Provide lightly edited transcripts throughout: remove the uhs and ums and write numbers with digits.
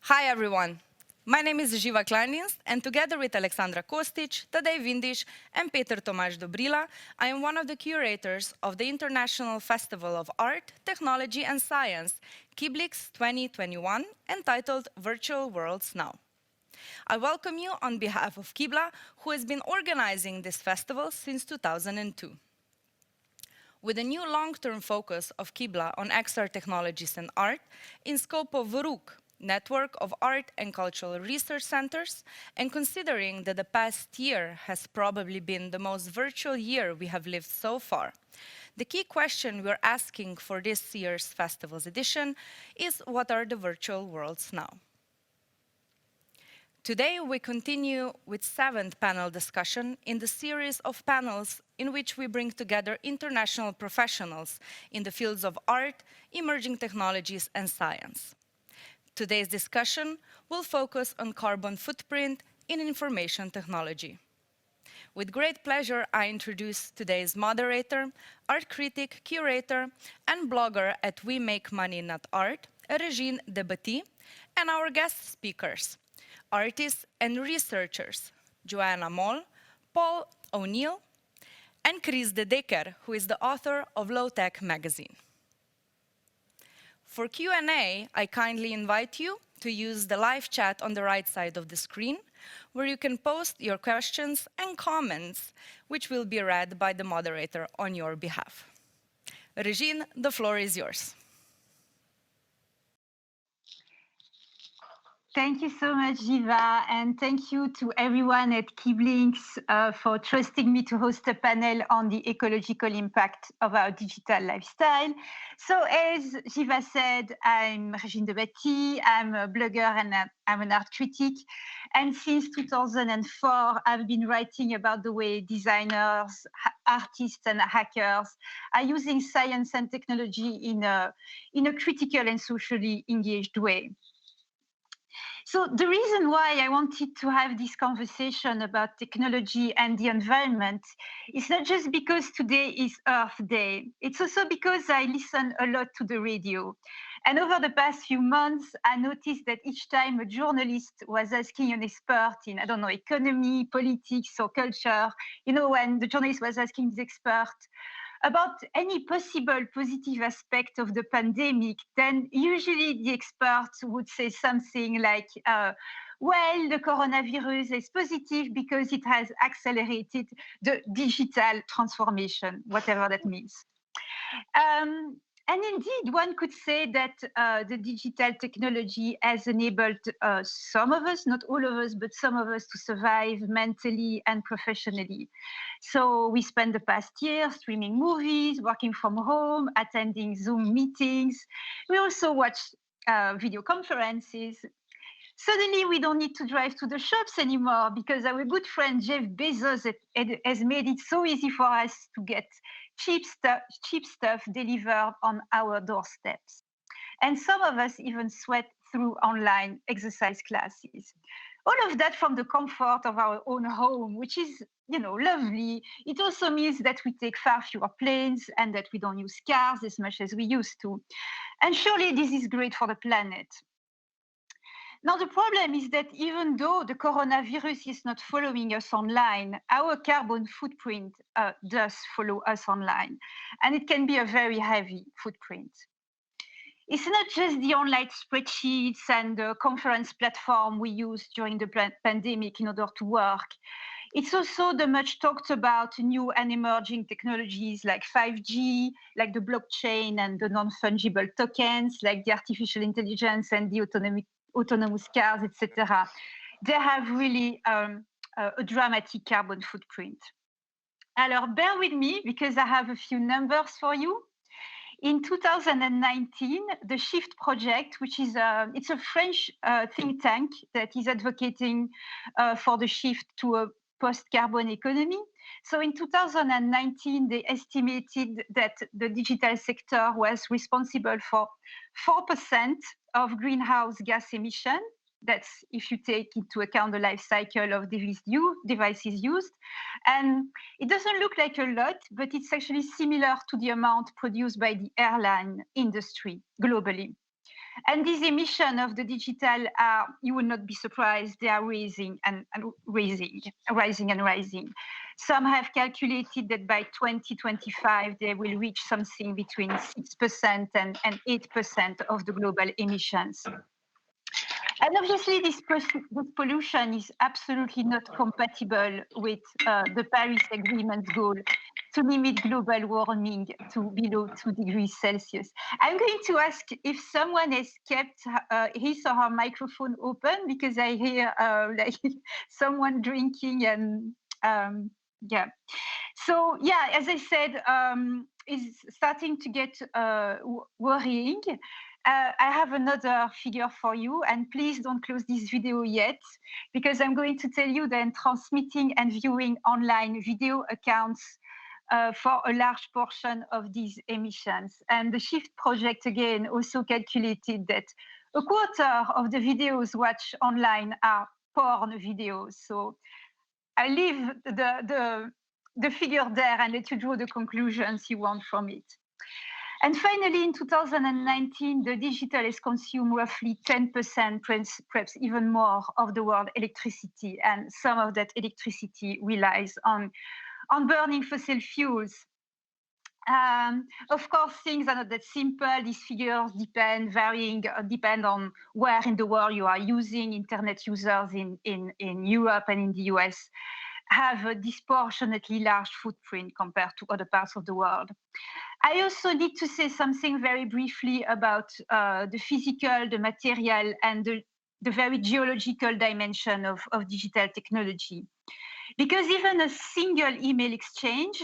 Hi everyone, my name is Živa Kleindienst, and together with Aleksandra Kostic, Tadej Vindiš, and Peter Tomaž Dobrila, I am one of the curators of the International Festival of Art, Technology and Science, KIBLIX 2021, entitled Virtual Worlds Now. I welcome you on behalf of KIBLA, who has been organizing this festival since 2002. With a new long-term focus of KIBLA on XR technologies and art, in scope of VRUK, Network of Art and Cultural Research Centers, and considering that the past year has probably been the most virtual year we have lived so far, the key question we're asking for this year's festival's edition is, what are the virtual worlds now? Today, we continue with 7th panel discussion in the series of panels in which we bring together international professionals in the fields of art, emerging technologies, and science. Today's discussion will focus on carbon footprint in information technology. With great pleasure, I introduce today's moderator, art critic, curator, and blogger at We Make Money Not Art, Regine Debatty, and our guest speakers, artists and researchers, Joanna Moll, Paulo Neil, and Chris De Decker, who is the author of Low Tech magazine. For Q&A, I kindly invite you to use the live chat on the right side of the screen, where you can post your questions and comments, which will be read by the moderator on your behalf. Regine, the floor is yours. Thank you so much, Jiva, and thank you to everyone at KIBLIX for trusting me to host a panel on the ecological impact of our digital lifestyle. So as Jiva said, I'm Regine Debatty, I'm a blogger and I'm an art critic. And since 2004, I've been writing about the way designers, artists, and hackers are using science and technology in a critical and socially engaged way. So the reason why I wanted to have this conversation about technology and the environment is not just because today is Earth Day. It's also because I listen a lot to the radio. And over the past few months, I noticed that each time a journalist was asking an expert in, I don't know, economy, politics, or culture, when the journalist was asking the expert about any possible positive aspect of the pandemic, then usually the experts would say something like, well, the coronavirus is positive because it has accelerated the digital transformation, whatever that means. And indeed, one could say that the digital technology has enabled some of us, not all of us, but some of us to survive mentally and professionally. So we spent the past year streaming movies, working from home, attending Zoom meetings. We also watch video conferences. Suddenly, we don't need to drive to the shops anymore because our good friend Jeff Bezos has made it so easy for us to get cheap stuff delivered on our doorsteps. And some of us even sweat through online exercise classes. All of that from the comfort of our own home, which is, lovely. It also means that we take far fewer planes and that we don't use cars as much as we used to. And surely this is great for the planet. Now, the problem is that even though the coronavirus is not following us online, our carbon footprint does follow us online, and it can be a very heavy footprint. It's not just the online spreadsheets and the conference platform we used during the pandemic in order to work. It's also the much talked about new and emerging technologies like 5G, like the blockchain and the non-fungible tokens, like the artificial intelligence and the autonomous cars, etc. They have really a dramatic carbon footprint. Alors, bear with me because I have a few numbers for you. In 2019, the Shift project, which is it's a French think tank that is advocating for the shift to a post-carbon economy. So in 2019, they estimated that the digital sector was responsible for 4% of greenhouse gas emission. That's if you take into account the life cycle of devices used. And it doesn't look like a lot, but it's actually similar to the amount produced by the airline industry globally. And these emissions of the digital are, you will not be surprised, they are rising and rising. Some have calculated that by 2025, they will reach something between 6% and 8% of the global emissions. And obviously, this pollution is absolutely not compatible with the Paris Agreement goal to limit global warming to below 2 degrees Celsius. I'm going to ask if someone has kept his or her microphone open, because I hear like someone drinking and yeah. So yeah, as I said, it's starting to get worrying. I have another figure for you, and please don't close this video yet, because I'm going to tell you that transmitting and viewing online video accounts for a large portion of these emissions. And the Shift project, again, also calculated that a quarter of the videos watched online are porn videos. So I leave the figure there and let you draw the conclusions you want from it. And finally, in 2019, the digital has consumed roughly 10%, perhaps even more, of the world electricity. And some of that electricity relies on burning fossil fuels. Of course, things are not that simple. These figures depend on where in the world you are using. Internet users in Europe and in the US have a disproportionately large footprint compared to other parts of the world. I also need to say something very briefly about the physical, the material, and the very geological dimension of digital technology. Because even a single email exchange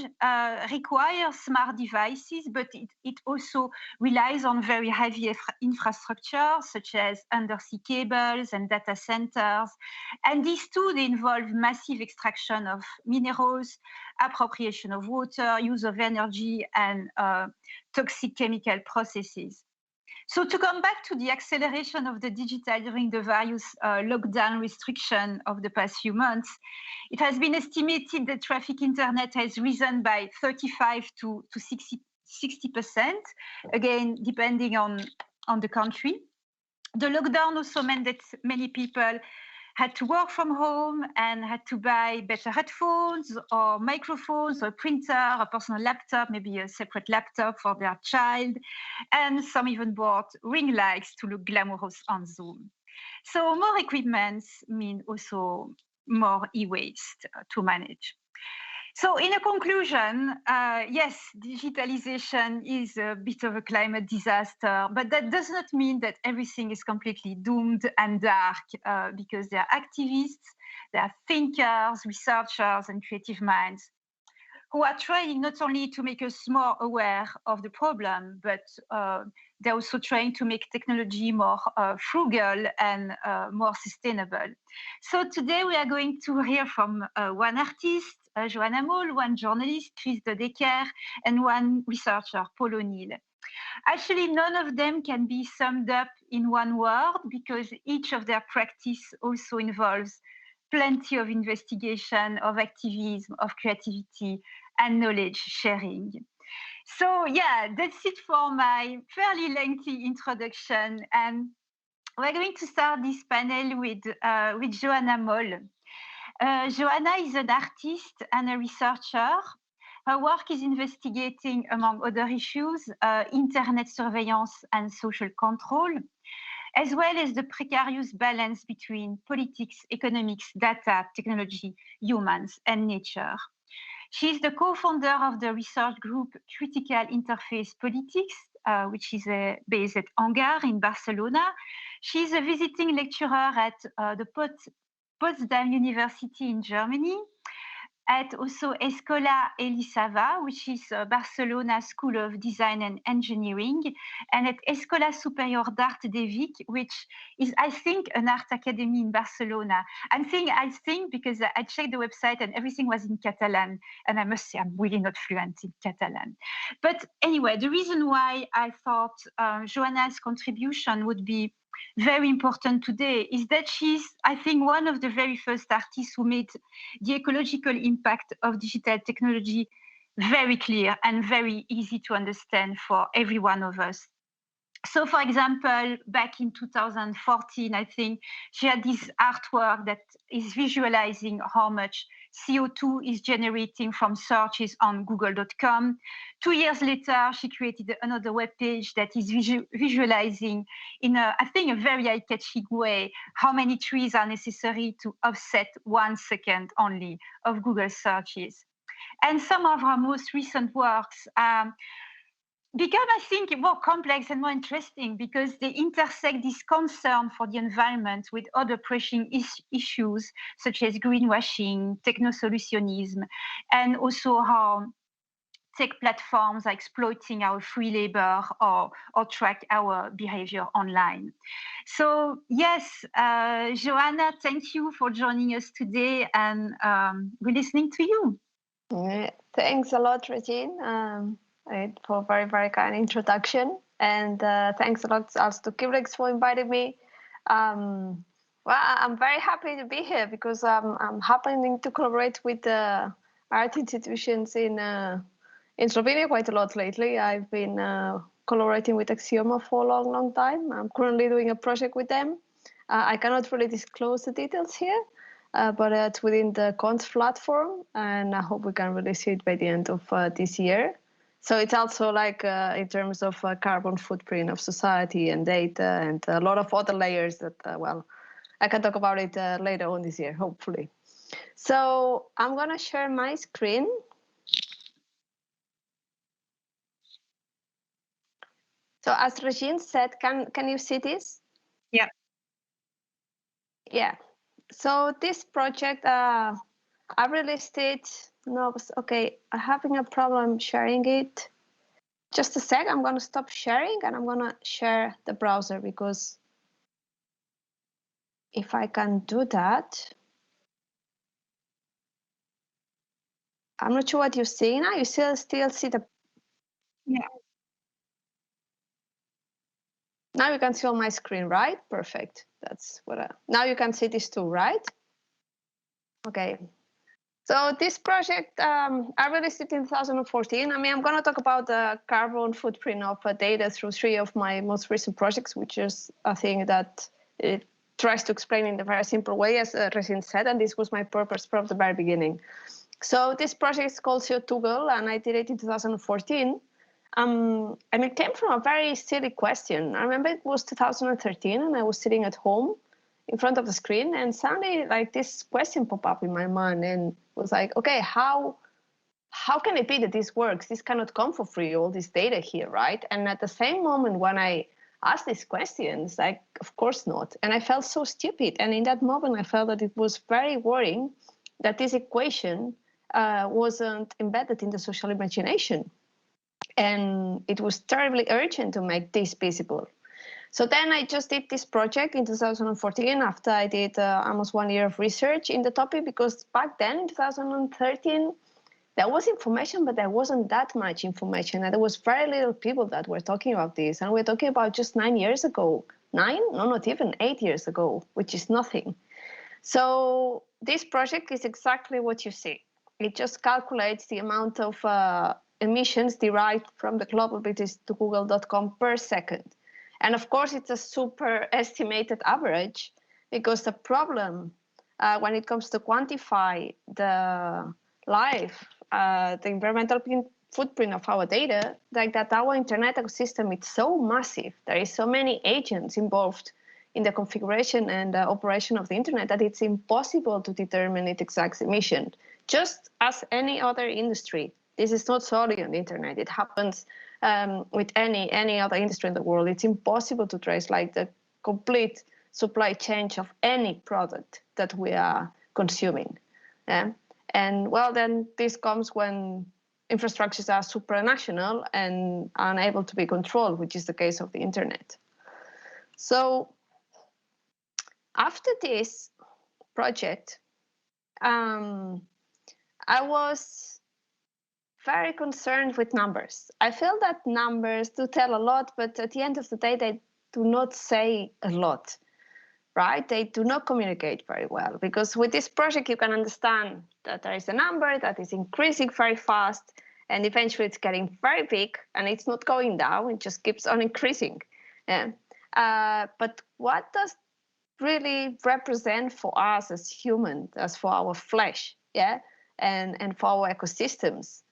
requires smart devices, but it also relies on very heavy infrastructure, such as undersea cables and data centers. And these too, they involve massive extraction of minerals, appropriation of water, use of energy, and toxic chemical processes. So to come back to the acceleration of the digital during the various lockdown restriction of the past few months, it has been estimated that traffic internet has risen by 35 to 60%, again, depending on the country. The lockdown also meant that many people had to work from home and had to buy better headphones or microphones or a printer, a personal laptop, maybe a separate laptop for their child. And some even bought ring lights to look glamorous on Zoom. So more equipment mean also more e-waste to manage. So in a conclusion, yes, digitalization is a bit of a climate disaster, but that does not mean that everything is completely doomed and dark, because there are activists, there are thinkers, researchers, and creative minds who are trying not only to make us more aware of the problem, but they're also trying to make technology more frugal and more sustainable. So today we are going to hear from one artist, Joanna Moll, one journalist, Chris de Decker, and one researcher, Paulo Neil. Actually, none of them can be summed up in one word, because each of their practice also involves plenty of investigation, of activism, of creativity, and knowledge sharing. So yeah, that's it for my fairly lengthy introduction. And we're going to start this panel with Joanna Moll. Joanna is an artist and a researcher. Her work is investigating, among other issues, internet surveillance and social control, as well as the precarious balance between politics, economics, data, technology, humans, and nature. She's the co-founder of the research group Critical Interface Politics, which is based at Angar in Barcelona. She's a visiting lecturer at the Potsdam University in Germany, at also Escola Elisava, which is Barcelona School of Design and Engineering, and at Escola Superior d'Art de Vic, which is, I think, an art academy in Barcelona. I think because I checked the website and everything was in Catalan, and I must say I'm really not fluent in Catalan. But anyway, the reason why I thought Joanna's contribution would be very important today is that she's, I think, one of the very first artists who made the ecological impact of digital technology very clear and very easy to understand for every one of us. So, for example, back in 2014, I think she had this artwork that is visualizing how much CO2 is generating from searches on google.com. 2 years later, she created another web page that is visualizing in I think, a very eye-catching way how many trees are necessary to offset 1 second only of Google searches. And some of her most recent works become, I think, more complex and more interesting because they intersect this concern for the environment with other pressing issues such as greenwashing, techno-solutionism, and also how tech platforms are exploiting our free labor or track our behavior online. So yes, Joanna, thank you for joining us today, and we're listening to you. Thanks a lot, Regine, for a very, very kind introduction. And thanks a lot also to KIBLIX for inviting me. Well, I'm very happy to be here because I'm happening to collaborate with art institutions in Slovenia quite a lot lately. I've been collaborating with Axioma for a long, long time. I'm currently doing a project with them. I cannot really disclose the details here, but it's within the Cons platform, and I hope we can release it by the end of this year. So it's also like in terms of carbon footprint of society and data and a lot of other layers that, well, I can talk about it later on this year, hopefully. So I'm going to share my screen. So as Regine said, can you see this? Yeah. Yeah. So this project, I released it. No, okay, I'm having a problem sharing it. Just a sec, I'm going to stop sharing and I'm going to share the browser, because if I can do that, I'm not sure what you're seeing now. You still see the... Yeah. Now you can see on my screen, right? Perfect. That's what now you can see this too, right? Okay. So this project, I released it in 2014. I mean, I'm going to talk about the carbon footprint of data through 3 of my most recent projects, which is a thing that it tries to explain in a very simple way, as Regine said, and this was my purpose from the very beginning. So this project is called CO2 Girl, and I did it in 2014. And it came from a very silly question. I remember it was 2013, and I was sitting at home in front of the screen, and suddenly like this question popped up in my mind, and was like, okay, how can it be that this works? This cannot come for free, all this data here, right? And at the same moment when I asked these questions, like, of course not. And I felt so stupid. And in that moment, I felt that it was very worrying that this equation wasn't embedded in the social imagination. And it was terribly urgent to make this visible. So then I just did this project in 2014 after I did almost 1 year of research in the topic, because back then in 2013, there was information, but there wasn't that much information. And there was very little people that were talking about this. And we're talking about just 9 years ago. 9? No, not even 8 years ago, which is nothing. So this project is exactly what you see. It just calculates the amount of emissions derived from the global visits to google.com per second. And of course, it's a super estimated average, because the problem when it comes to quantify the life, the environmental footprint of our data, like that our internet ecosystem is so massive, there is so many agents involved in the configuration and operation of the internet, that it's impossible to determine its exact emission, just as any other industry. This is not solely on the internet. It happens with any other industry in the world. It's impossible to trace like the complete supply chain of any product that we are consuming. And well, then this comes when infrastructures are supranational and unable to be controlled, which is the case of the internet. So after this project, I was very concerned with numbers. I feel that numbers do tell a lot, but at the end of the day, they do not say a lot, right? They do not communicate very well, because with this project, you can understand that there is a number that is increasing very fast, and eventually it's getting very big, and it's not going down, it just keeps on increasing. Yeah. But what does really represent for us as humans, as for our flesh, yeah, and for our ecosystems?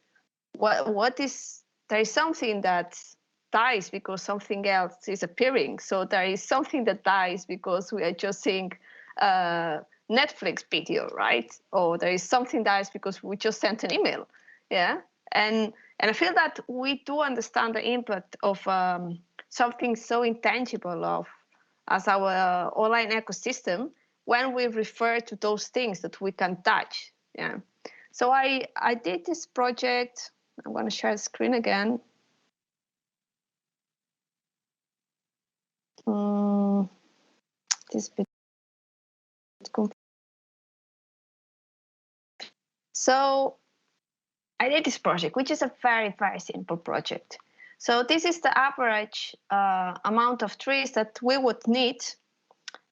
What is, there is something that dies because something else is appearing. So there is something that dies because we are just seeing Netflix video, right? Or there is something dies because we just sent an email, yeah. And I feel that we do understand the impact of something so intangible of as our online ecosystem when we refer to those things that we can touch, yeah. So I did this project. I'm going to share the screen again. This bit. So I did this project, which is a very, very simple project. So this is the average amount of trees that we would need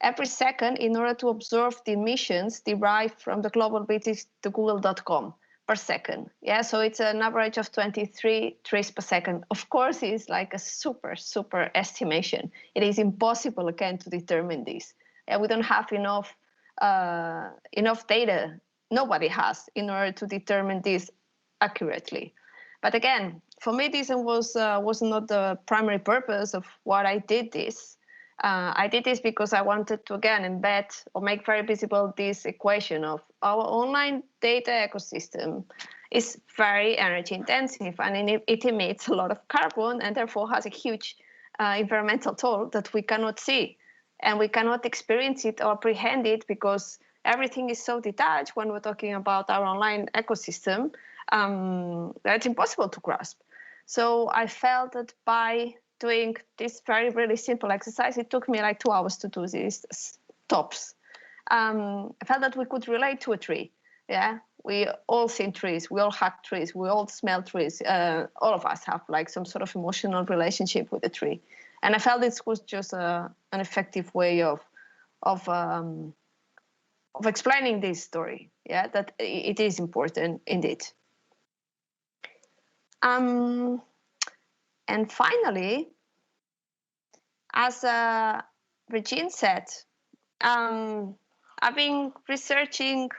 every second in order to observe the emissions derived from the global visits to google.com per second. Yeah, so it's an average of 23 trees per second. Of course, it's like a super, super estimation. It is impossible, again, to determine this. Yeah, we don't have enough data. Nobody has in order to determine this accurately. But again, for me, this was not the primary purpose of what I did this. I did this because I wanted to, again, embed or make very visible this equation of our online data ecosystem is very energy intensive, and it emits a lot of carbon and therefore has a huge environmental toll that we cannot see. And we cannot experience it or apprehend it because everything is so detached when we're talking about our online ecosystem that it's impossible to grasp. So I felt that by doing this very, really simple exercise, it took me like 2 hours to do this tops. I felt that we could relate to a tree. Yeah, we all see trees, we all hug trees, we all smell trees. All of us have like some sort of emotional relationship with a tree. And I felt this was just an effective way of explaining this story. Yeah, that it is important indeed. And finally, as Regine said, I've been researching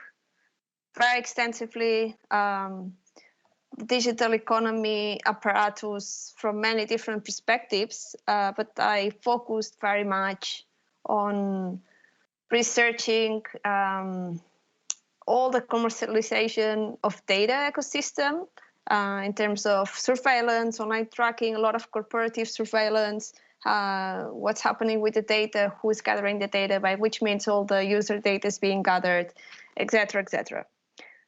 very extensively the digital economy apparatus from many different perspectives, but I focused very much on researching all the commercialization of data ecosystem in terms of surveillance, online tracking, a lot of corporative surveillance, what's happening with the data, who is gathering the data, by which means all the user data is being gathered, etc., etc.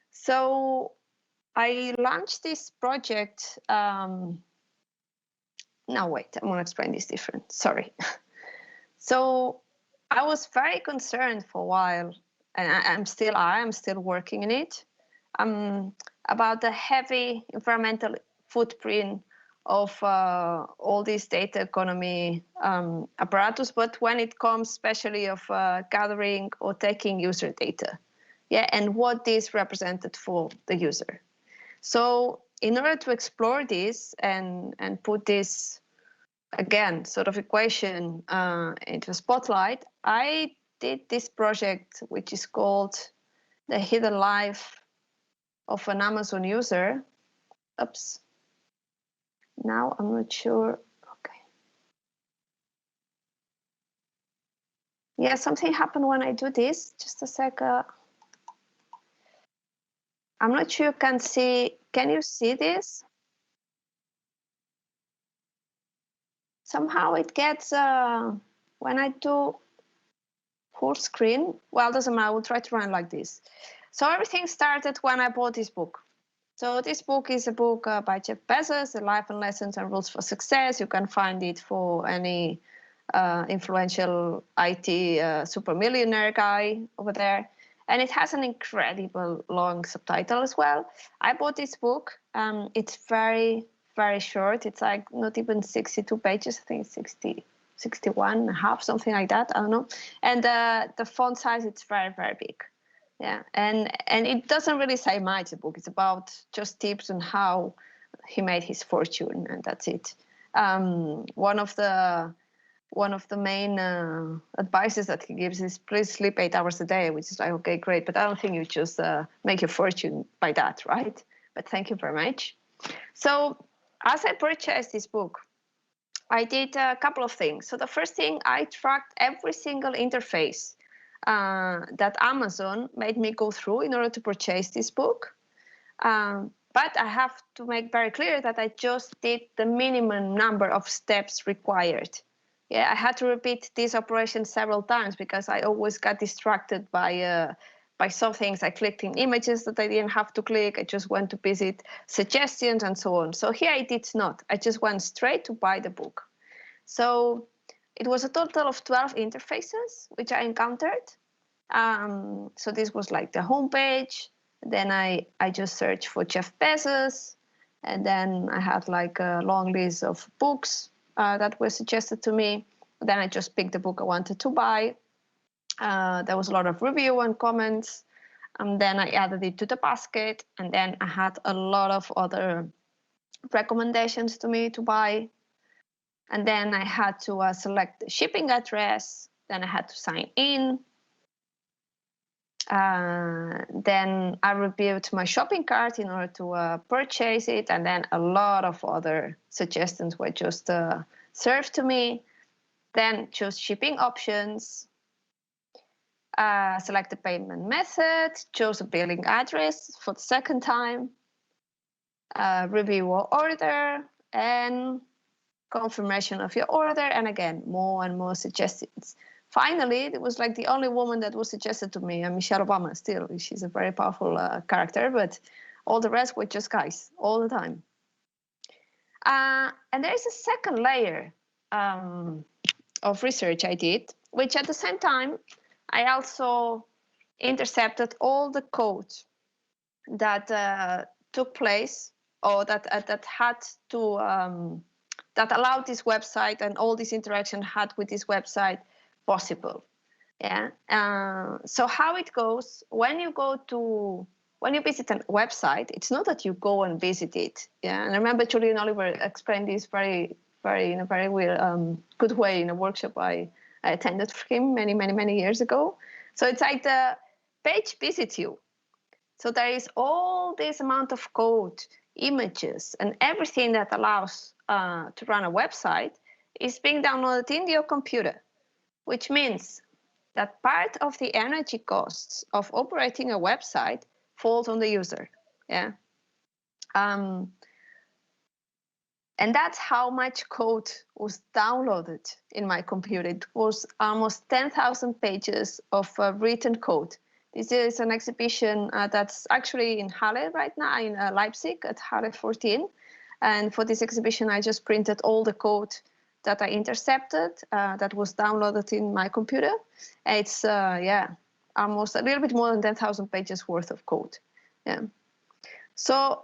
So I launched this project. No, wait, I'm going to explain this different. Sorry. So I was very concerned for a while, and I am still working in it, about the heavy environmental footprint of all these data economy apparatus, but when it comes especially of gathering or taking user data, yeah, and what this represented for the user. So in order to explore this and put this, again, sort of equation into a spotlight, I did this project, which is called The Hidden Life of an Amazon User. Oops. Now I'm not sure. Okay. Yeah, something happened when I do this. Just a sec. I'm not sure you can see. Can you see this? Somehow it gets, when I do full screen, well, doesn't matter, I will try to run like this. So everything started when I bought this book. So this book is a book by Jeff Bezos, The Life and Lessons and Rules for Success. You can find it for any influential IT super millionaire guy over there. And it has an incredible long subtitle as well. I bought this book. It's very, very short. It's like not even 62 pages. I think it's 61 and a half, something like that. I don't know. And the font size, it's very, very big. Yeah, and it doesn't really say much, the book. It's about just tips on how he made his fortune, and that's it. One of the one of the main advices that he gives is please sleep 8 hours a day, which is like, okay, great, but I don't think you just make your fortune by that, right? But thank you very much. So as I purchased this book, I did a couple of things. So the first thing, I tracked every single interface that Amazon made me go through in order to purchase this book. But I have to make very clear that I just did the minimum number of steps required. Yeah, I had to repeat this operation several times because I always got distracted by some things. I clicked in images that I didn't have to click. I just went to visit suggestions and so on. So here I did not. I just went straight to buy the book. So it was a total of 12 interfaces which I encountered. So this was like the homepage. Then I just searched for Jeff Bezos. And then I had like a long list of books that were suggested to me. Then I just picked the book I wanted to buy. There was a lot of review and comments. And then I added it to the basket. And then I had a lot of other recommendations to me to buy. And then I had to select the shipping address. Then I had to sign in. Then I reviewed my shopping cart in order to purchase it. And then a lot of other suggestions were just served to me. Then choose shipping options. Select the payment method. Choose a billing address for the second time. Review or order. And confirmation of your order, and again more and more suggestions. Finally, it was like the only woman that was suggested to me, Michelle Obama. Still, she's a very powerful character, but all the rest were just guys all the time. And there is a second layer of research I did, which at the same time I also intercepted all the code that took place, or that had to that allowed this website and all this interaction had with this website possible. Yeah. So how it goes when you visit a website, it's not that you go and visit it. Yeah. And I remember Julian Oliver explained this in a very good way in a workshop I attended for him many years ago. So it's like the page visits you. So there is all this amount of code, images, and everything that allows to run a website is being downloaded into your computer, which means that part of the energy costs of operating a website falls on the user. Yeah. And that's how much code was downloaded in my computer. It was almost 10,000 pages of written code. This is an exhibition that's actually in Halle right now, in Leipzig at Halle 14. And for this exhibition, I just printed all the code that I intercepted that was downloaded in my computer. It's, almost a little bit more than 10,000 pages worth of code. Yeah. So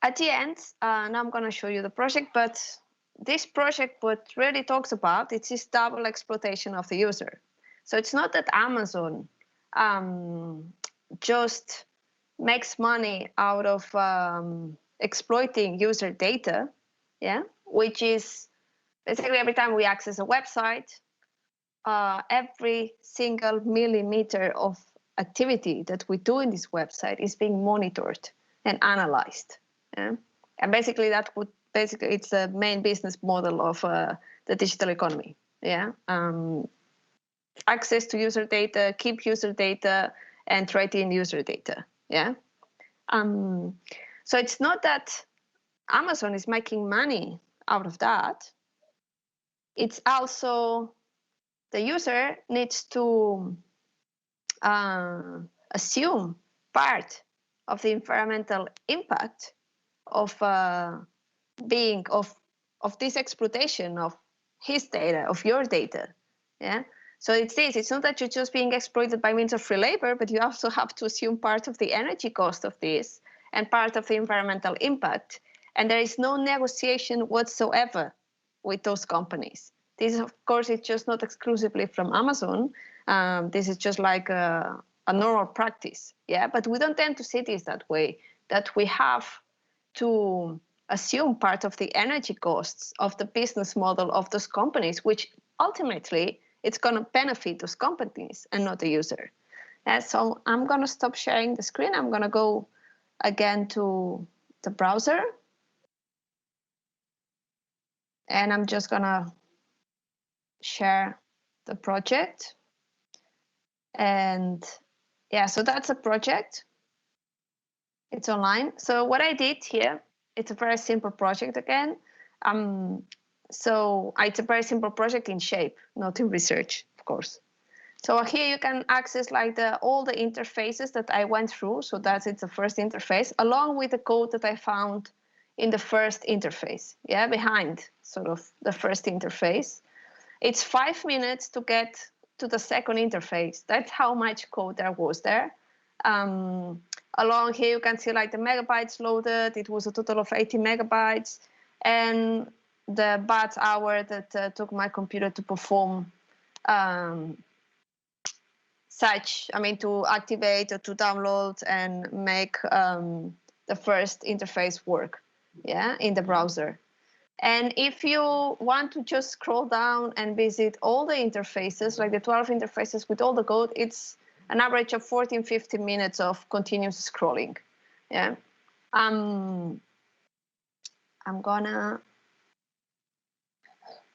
at the end, now I'm going to show you the project, but this project, what really talks about, it's this double exploitation of the user. So it's not that Amazon just makes money out of exploiting user data, yeah, which is basically every time we access a website, every single millimeter of activity that we do in this website is being monitored and analyzed. Yeah? And basically it's the main business model of the digital economy. Yeah, access to user data, keep user data, and trade in user data. Yeah. So it's not that Amazon is making money out of that. It's also the user needs to assume part of the environmental impact of this exploitation of his data, of your data. Yeah. So it's not that you're just being exploited by means of free labor, but you also have to assume part of the energy cost of this and part of the environmental impact. And there is no negotiation whatsoever with those companies. This, of course, it's just not exclusively from Amazon. This is just like a normal practice. Yeah, but we don't tend to see this that way, that we have to assume part of the energy costs of the business model of those companies, which ultimately it's going to benefit those companies and not the user. So I'm going to stop sharing the screen. I'm going to go again to the browser. And I'm just going to share the project. And yeah, so that's a project. It's online. So what I did here, it's a very simple project again. So it's a very simple project in shape, not in research, of course. So here you can access like all the interfaces that I went through. So it's the first interface, along with the code that I found in the first interface, behind sort of the first interface. It's 5 minutes to get to the second interface. That's how much code there was there. Along here, you can see like the megabytes loaded. It was a total of 80 megabytes. And the bat hour that took my computer to perform to activate or to download and make the first interface work, in the browser. And if you want to just scroll down and visit all the interfaces, like the 12 interfaces with all the code, it's an average of 14, 15 minutes of continuous scrolling. I'm gonna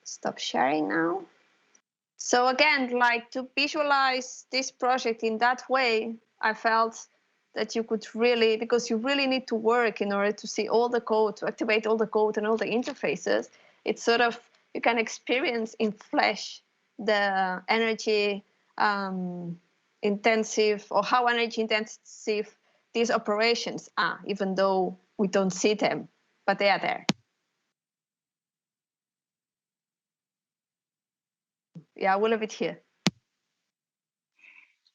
stop sharing now. So again, like to visualize this project in that way, I felt that you could really, because you really need to work in order to see all the code, to activate all the code and all the interfaces. It's sort of, you can experience in flesh the energy intensive, or how energy intensive these operations are, even though we don't see them, but they are there. Yeah, I will leave it here.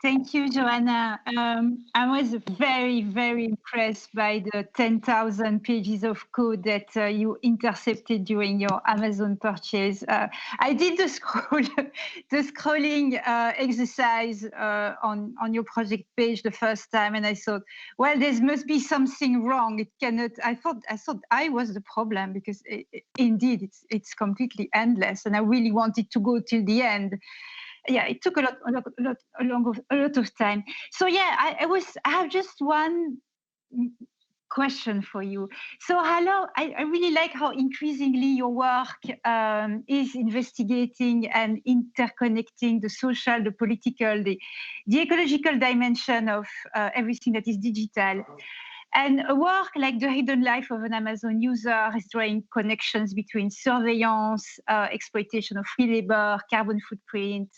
Thank you, Joanna. I was very, very impressed by the 10,000 pages of code that you intercepted during your Amazon purchase. I did the scrolling exercise on your project page the first time, and I thought, well, there must be something wrong. It cannot. I thought I was the problem, because indeed it's completely endless, and I really wanted to go till the end. Yeah, it took a lot of time. So yeah, I have just one question for you. So hello, I really like how increasingly your work is investigating and interconnecting the social, the political, the ecological dimension of everything that is digital. And a work like The Hidden Life of an Amazon User is drawing connections between surveillance, exploitation of free labor, carbon footprint.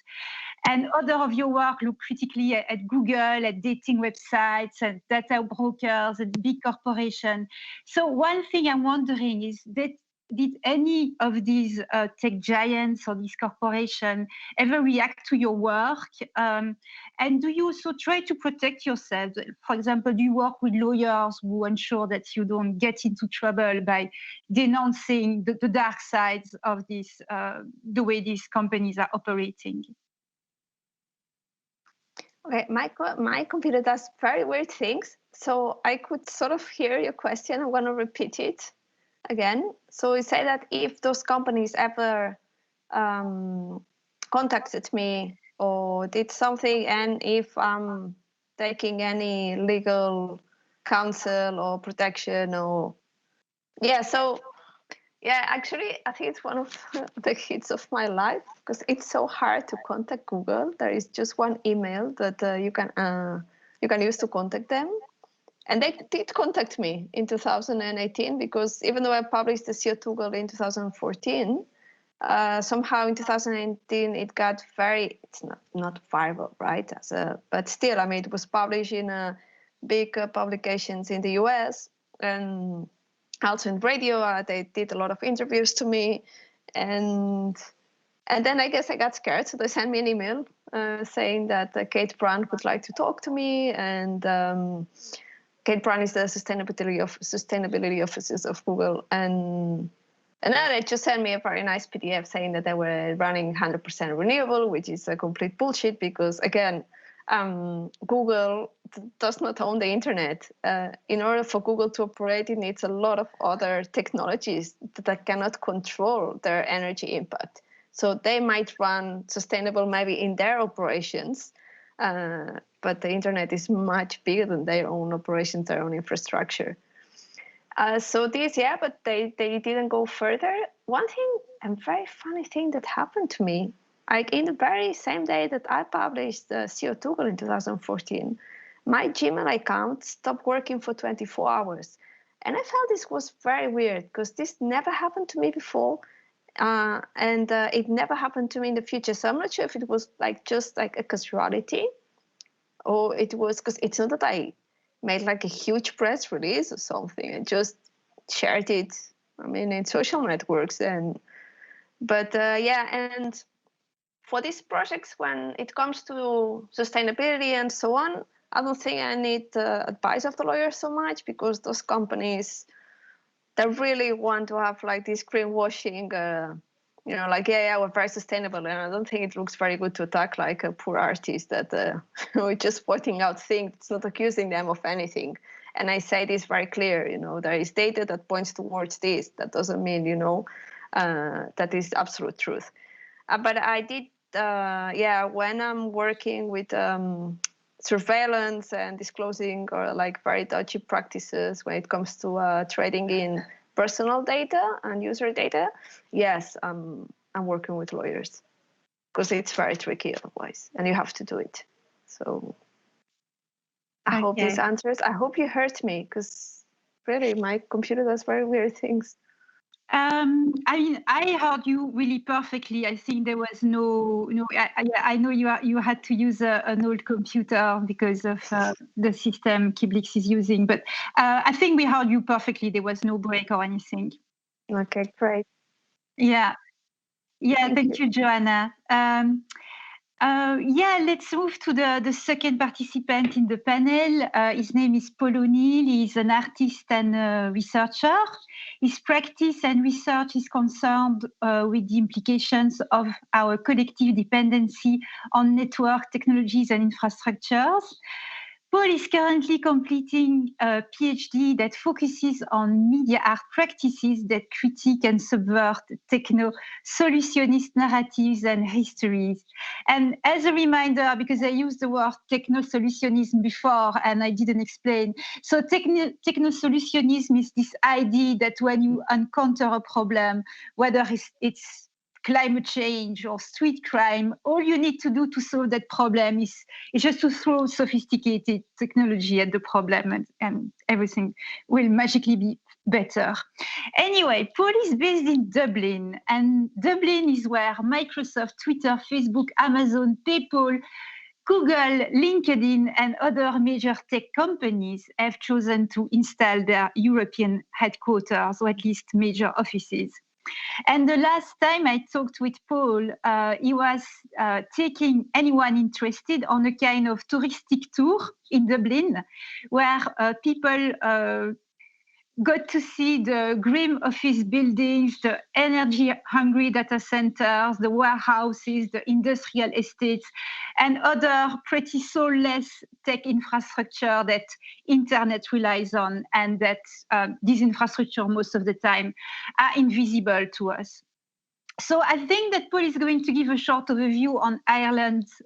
And other of your work look critically at Google, at dating websites, and data brokers, and big corporations. So one thing I'm wondering is that, did any of these tech giants or these corporations ever react to your work? And do you also try to protect yourself? For example, do you work with lawyers who ensure that you don't get into trouble by denouncing the dark sides of this, the way these companies are operating? Okay, my computer does very weird things, so I could sort of hear your question. I'm going to repeat it again. So you say that if those companies ever contacted me or did something, and if I'm taking any legal counsel or protection, or actually I think it's one of the hits of my life, because it's so hard to contact Google. There is just one email that you can use to contact them. And they did contact me in 2018, because even though I published the CO2 goal in 2014, somehow in 2018 it got it's not viral, right? But still, I mean, it was published in big publications in the US and also in radio. They did a lot of interviews to me, and then I guess I got scared, so they sent me an email saying that Kate Brand would like to talk to me, and Kate Brown is the sustainability officers of Google, and then they just sent me a very nice PDF saying that they were running 100% renewable, which is a complete bullshit, because again, Google does not own the internet. In order for Google to operate, it needs a lot of other technologies that cannot control their energy impact. So they might run sustainable maybe in their operations, but the internet is much bigger than their own operations, their own infrastructure. So this, yeah, but they didn't go further. One thing, a very funny thing that happened to me, like in the very same day that I published the CO2 goal in 2014, my Gmail account stopped working for 24 hours. And I felt this was very weird because this never happened to me before. And it never happened to me in the future. So I'm not sure if it was like just like a casualty or it was because it's not that I made like a huge press release or something. I just shared it, I mean, in social networks. But and for these projects, when it comes to sustainability and so on, I don't think I need advice of the lawyers so much because those companies, they really want to have like this greenwashing, like, yeah, we're very sustainable. And I don't think it looks very good to attack like a poor artist that we're just pointing out things. It's not accusing them of anything. And I say this very clear, there is data that points towards this. That doesn't mean, that is absolute truth. But I did, when I'm working with surveillance and disclosing or like very dodgy practices when it comes to trading in personal data and user data, yes, I'm working with lawyers because it's very tricky otherwise, and you have to do it. So I hope this answers. I hope you heard me because really my computer does very weird things. I heard you really perfectly. I think there was I know you had to use an old computer because of the system KIBLIX is using, but I think we heard you perfectly. There was no break or anything. Okay, great. Yeah, thank you, Joanna. Let's move to the second participant in the panel. His name is Paulo Neil. He's an artist and a researcher. His practice and research is concerned with the implications of our collective dependency on network technologies and infrastructures. Paul is currently completing a PhD that focuses on media art practices that critique and subvert techno-solutionist narratives and histories. And as a reminder, because I used the word techno-solutionism before and I didn't explain, so techno-solutionism is this idea that when you encounter a problem, whether it's climate change or street crime, all you need to do to solve that problem is just to throw sophisticated technology at the problem and everything will magically be better. Anyway, Paul is based in Dublin, and Dublin is where Microsoft, Twitter, Facebook, Amazon, PayPal, Google, LinkedIn, and other major tech companies have chosen to install their European headquarters, or at least major offices. And the last time I talked with Paul, he was taking anyone interested on a kind of touristic tour in Dublin, where people got to see the grim office buildings, the energy-hungry data centers, the warehouses, the industrial estates, and other pretty soulless tech infrastructure that internet relies on, and that these infrastructure most of the time are invisible to us. So I think that Paul is going to give a short overview on Ireland's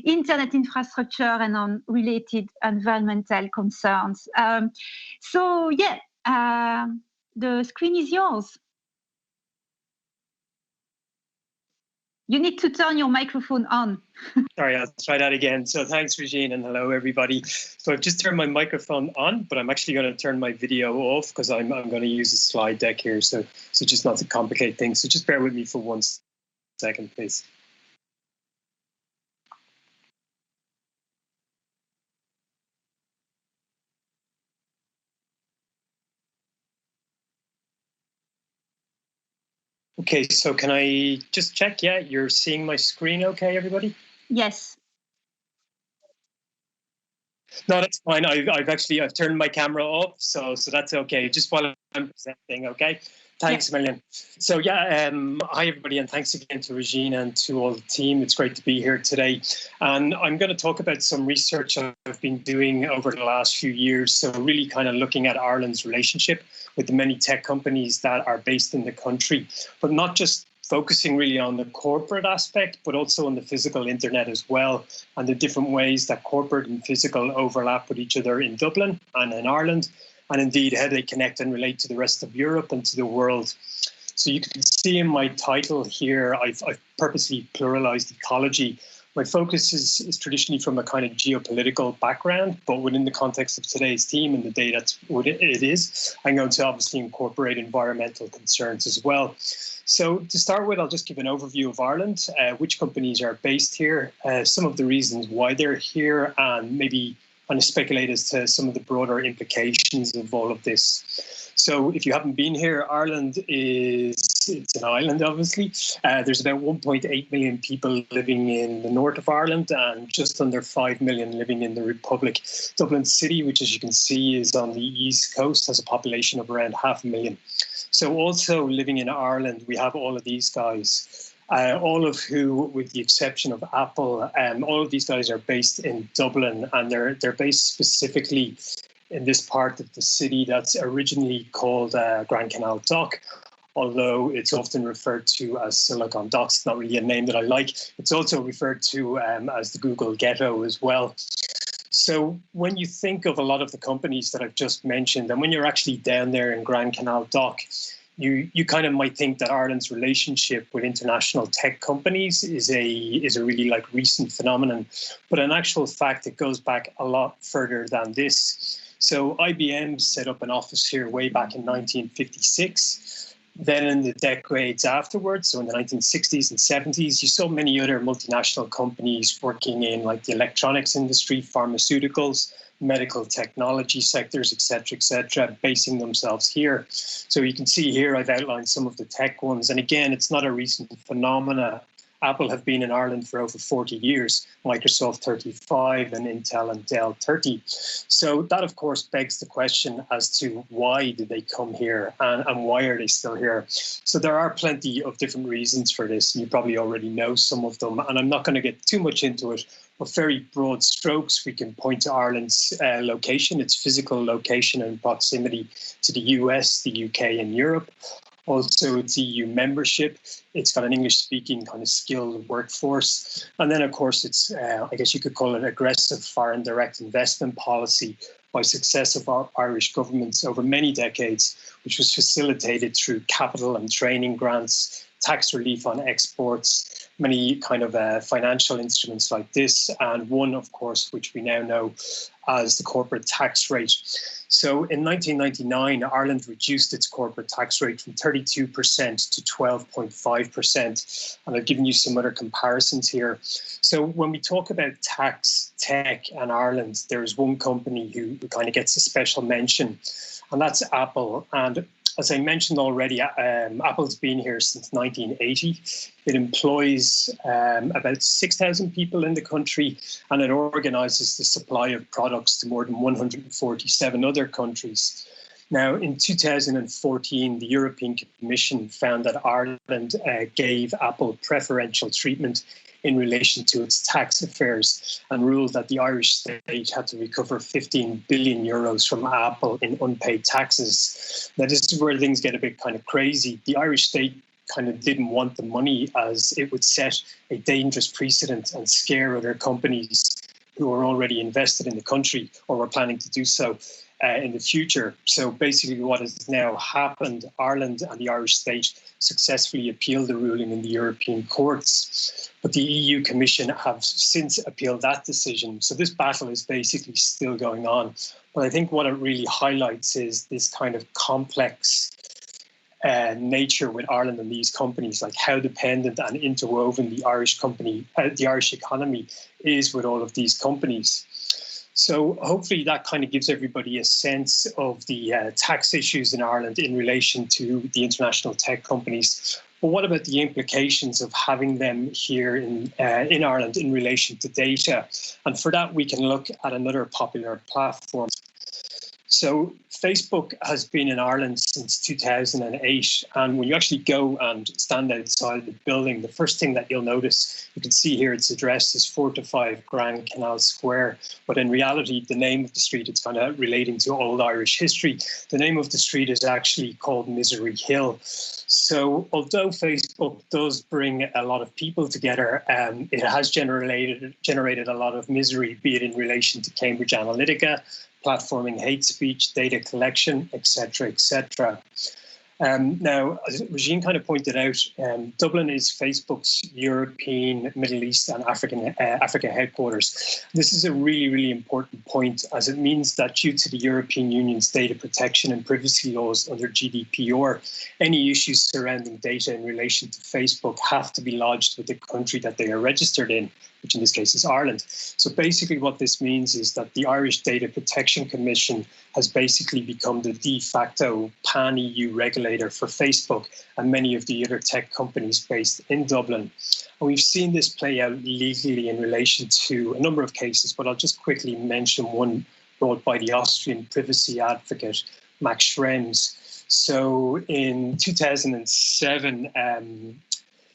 internet infrastructure and on related environmental concerns. The screen is yours. You need to turn your microphone on. Sorry, I'll try that again. So thanks, Regine, and hello, everybody. So I've just turned my microphone on, but I'm actually going to turn my video off because I'm going to use a slide deck here. So just not to complicate things. So just bear with me for 1 second, please. Okay, so can I just check? Yeah, you're seeing my screen okay, everybody? Yes. No, that's fine. I've turned my camera off, so that's okay. Just while I'm presenting, okay? Thanks a million. So yeah, hi everybody, and thanks again to Regina and to all the team. It's great to be here today. And I'm going to talk about some research I've been doing over the last few years. So really kind of looking at Ireland's relationship with the many tech companies that are based in the country, but not just focusing really on the corporate aspect, but also on the physical internet as well, and the different ways that corporate and physical overlap with each other in Dublin and in Ireland, and indeed how they connect and relate to the rest of Europe and to the world. So you can see in my title here, I've purposely pluralized ecology. My focus is traditionally from a kind of geopolitical background, but within the context of today's theme and the day that's what it is, I'm going to obviously incorporate environmental concerns as well. So to start with, I'll just give an overview of Ireland, which companies are based here, some of the reasons why they're here, and maybe kind of speculate as to some of the broader implications of all of this. So if you haven't been here, Ireland it's an island, obviously. There's about 1.8 million people living in the north of Ireland and just under 5 million living in the Republic. Dublin City, which as you can see is on the east coast, has a population of around 500,000. So also living in Ireland, we have all of these guys. All of who, with the exception of Apple, all of these guys are based in Dublin, and they're based specifically in this part of the city that's originally called Grand Canal Dock, although it's often referred to as Silicon Docks. It's not really a name that I like. It's also referred to as the Google Ghetto as well. So when you think of a lot of the companies that I've just mentioned, and when you're actually down there in Grand Canal Dock, you kind of might think that Ireland's relationship with international tech companies is a really like recent phenomenon, but in actual fact, it goes back a lot further than this. So IBM set up an office here way back in 1956. Then in the decades afterwards, so in the 1960s and 70s, you saw many other multinational companies working in like the electronics industry, pharmaceuticals, medical technology sectors, et cetera, basing themselves here. So you can see here I've outlined some of the tech ones. And again, it's not a recent phenomena. Apple have been in Ireland for over 40 years, Microsoft 35 and Intel and Dell 30. So that, of course, begs the question as to why did they come here and why are they still here? So there are plenty of different reasons for this, and you probably already know some of them. And I'm not going to get too much into it, but very broad strokes, we can point to Ireland's location, its physical location and proximity to the US, the UK and Europe. Also, its EU membership. It's got an English-speaking kind of skilled workforce. And then, of course, it's, I guess you could call it aggressive foreign direct investment policy by successive Irish governments over many decades, which was facilitated through capital and training grants, tax relief on exports, many kind of financial instruments like this, and one, of course, which we now know as the corporate tax rate. So in 1999, Ireland reduced its corporate tax rate from 32% to 12.5%. And I've given you some other comparisons here. So when we talk about tax, tech, and Ireland, there is one company who kind of gets a special mention, and that's Apple. And as I mentioned already, Apple's been here since 1980. It employs about 6,000 people in the country, and it organizes the supply of products to more than 147 other countries. Now, in 2014, the European Commission found that Ireland gave Apple preferential treatment in relation to its tax affairs and ruled that the Irish state had to recover 15 billion euros from Apple in unpaid taxes. Now, this is where things get a bit kind of crazy. The Irish state kind of didn't want the money as it would set a dangerous precedent and scare other companies who are already invested in the country or were planning to do so in the future. So basically what has now happened, Ireland and the Irish state successfully appealed the ruling in the European courts. But the EU Commission have since appealed that decision. So this battle is basically still going on. But I think what it really highlights is this kind of complex nature with Ireland and these companies, like how dependent and interwoven the Irish economy is with all of these companies. So hopefully that kind of gives everybody a sense of the tax issues in Ireland in relation to the international tech companies. But what about the implications of having them here in Ireland in relation to data? And for that, we can look at another popular platform. So Facebook has been in Ireland since 2008. And when you actually go and stand outside the building, the first thing that you'll notice, you can see here its address is 4-5 Grand Canal Square. But in reality, the name of the street, it's kind of relating to old Irish history. The name of the street is actually called Misery Hill. So although Facebook does bring a lot of people together, it has generated a lot of misery, be it in relation to Cambridge Analytica, platforming hate speech, data collection, etc., etc. Now, as Regine kind of pointed out, Dublin is Facebook's European, Middle East and Africa headquarters. This is a really, really important point, as it means that due to the European Union's data protection and privacy laws under GDPR, any issues surrounding data in relation to Facebook have to be lodged with the country that they are registered in, which in this case is Ireland. So basically what this means is that the Irish Data Protection Commission has basically become the de facto pan-EU regulator for Facebook and many of the other tech companies based in Dublin. And we've seen this play out legally in relation to a number of cases, but I'll just quickly mention one brought by the Austrian privacy advocate, Max Schrems. So in 2007,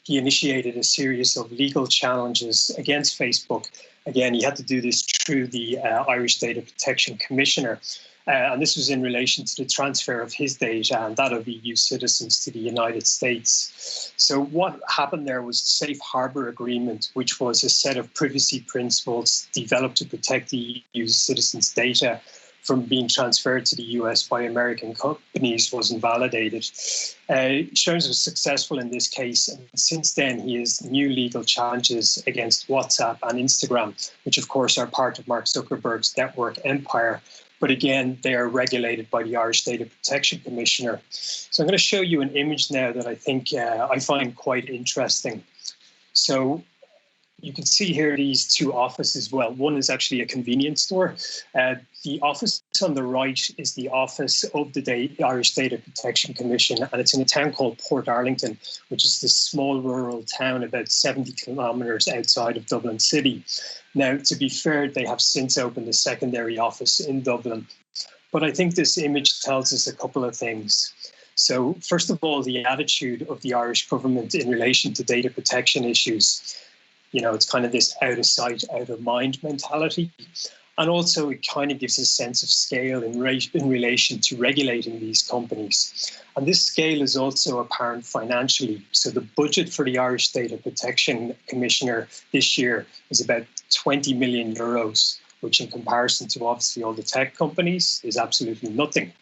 he initiated a series of legal challenges against Facebook. Again, he had to do this through the Irish Data Protection Commissioner. And this was in relation to the transfer of his data and that of EU citizens to the United States. So what happened there was a safe harbour agreement, which was a set of privacy principles developed to protect the EU citizens' data from being transferred to the US by American companies, was invalidated. Schrems was successful in this case, and since then he has new legal challenges against WhatsApp and Instagram, which of course are part of Mark Zuckerberg's network empire. But again, they are regulated by the Irish Data Protection Commissioner. So I'm going to show you an image now that I think I find quite interesting. So you can see here these two offices. Well, one is actually a convenience store. The office on the right is the office of the Irish Data Protection Commission, and it's in a town called Port Arlington, which is this small rural town about 70 kilometres outside of Dublin City. Now, to be fair, they have since opened a secondary office in Dublin. But I think this image tells us a couple of things. So, first of all, the attitude of the Irish government in relation to data protection issues. You know, it's kind of this out of sight, out of mind mentality. And also it kind of gives a sense of scale in relation to regulating these companies. And this scale is also apparent financially. So the budget for the Irish Data Protection Commissioner this year is about 20 million euros, which in comparison to obviously all the tech companies is absolutely nothing.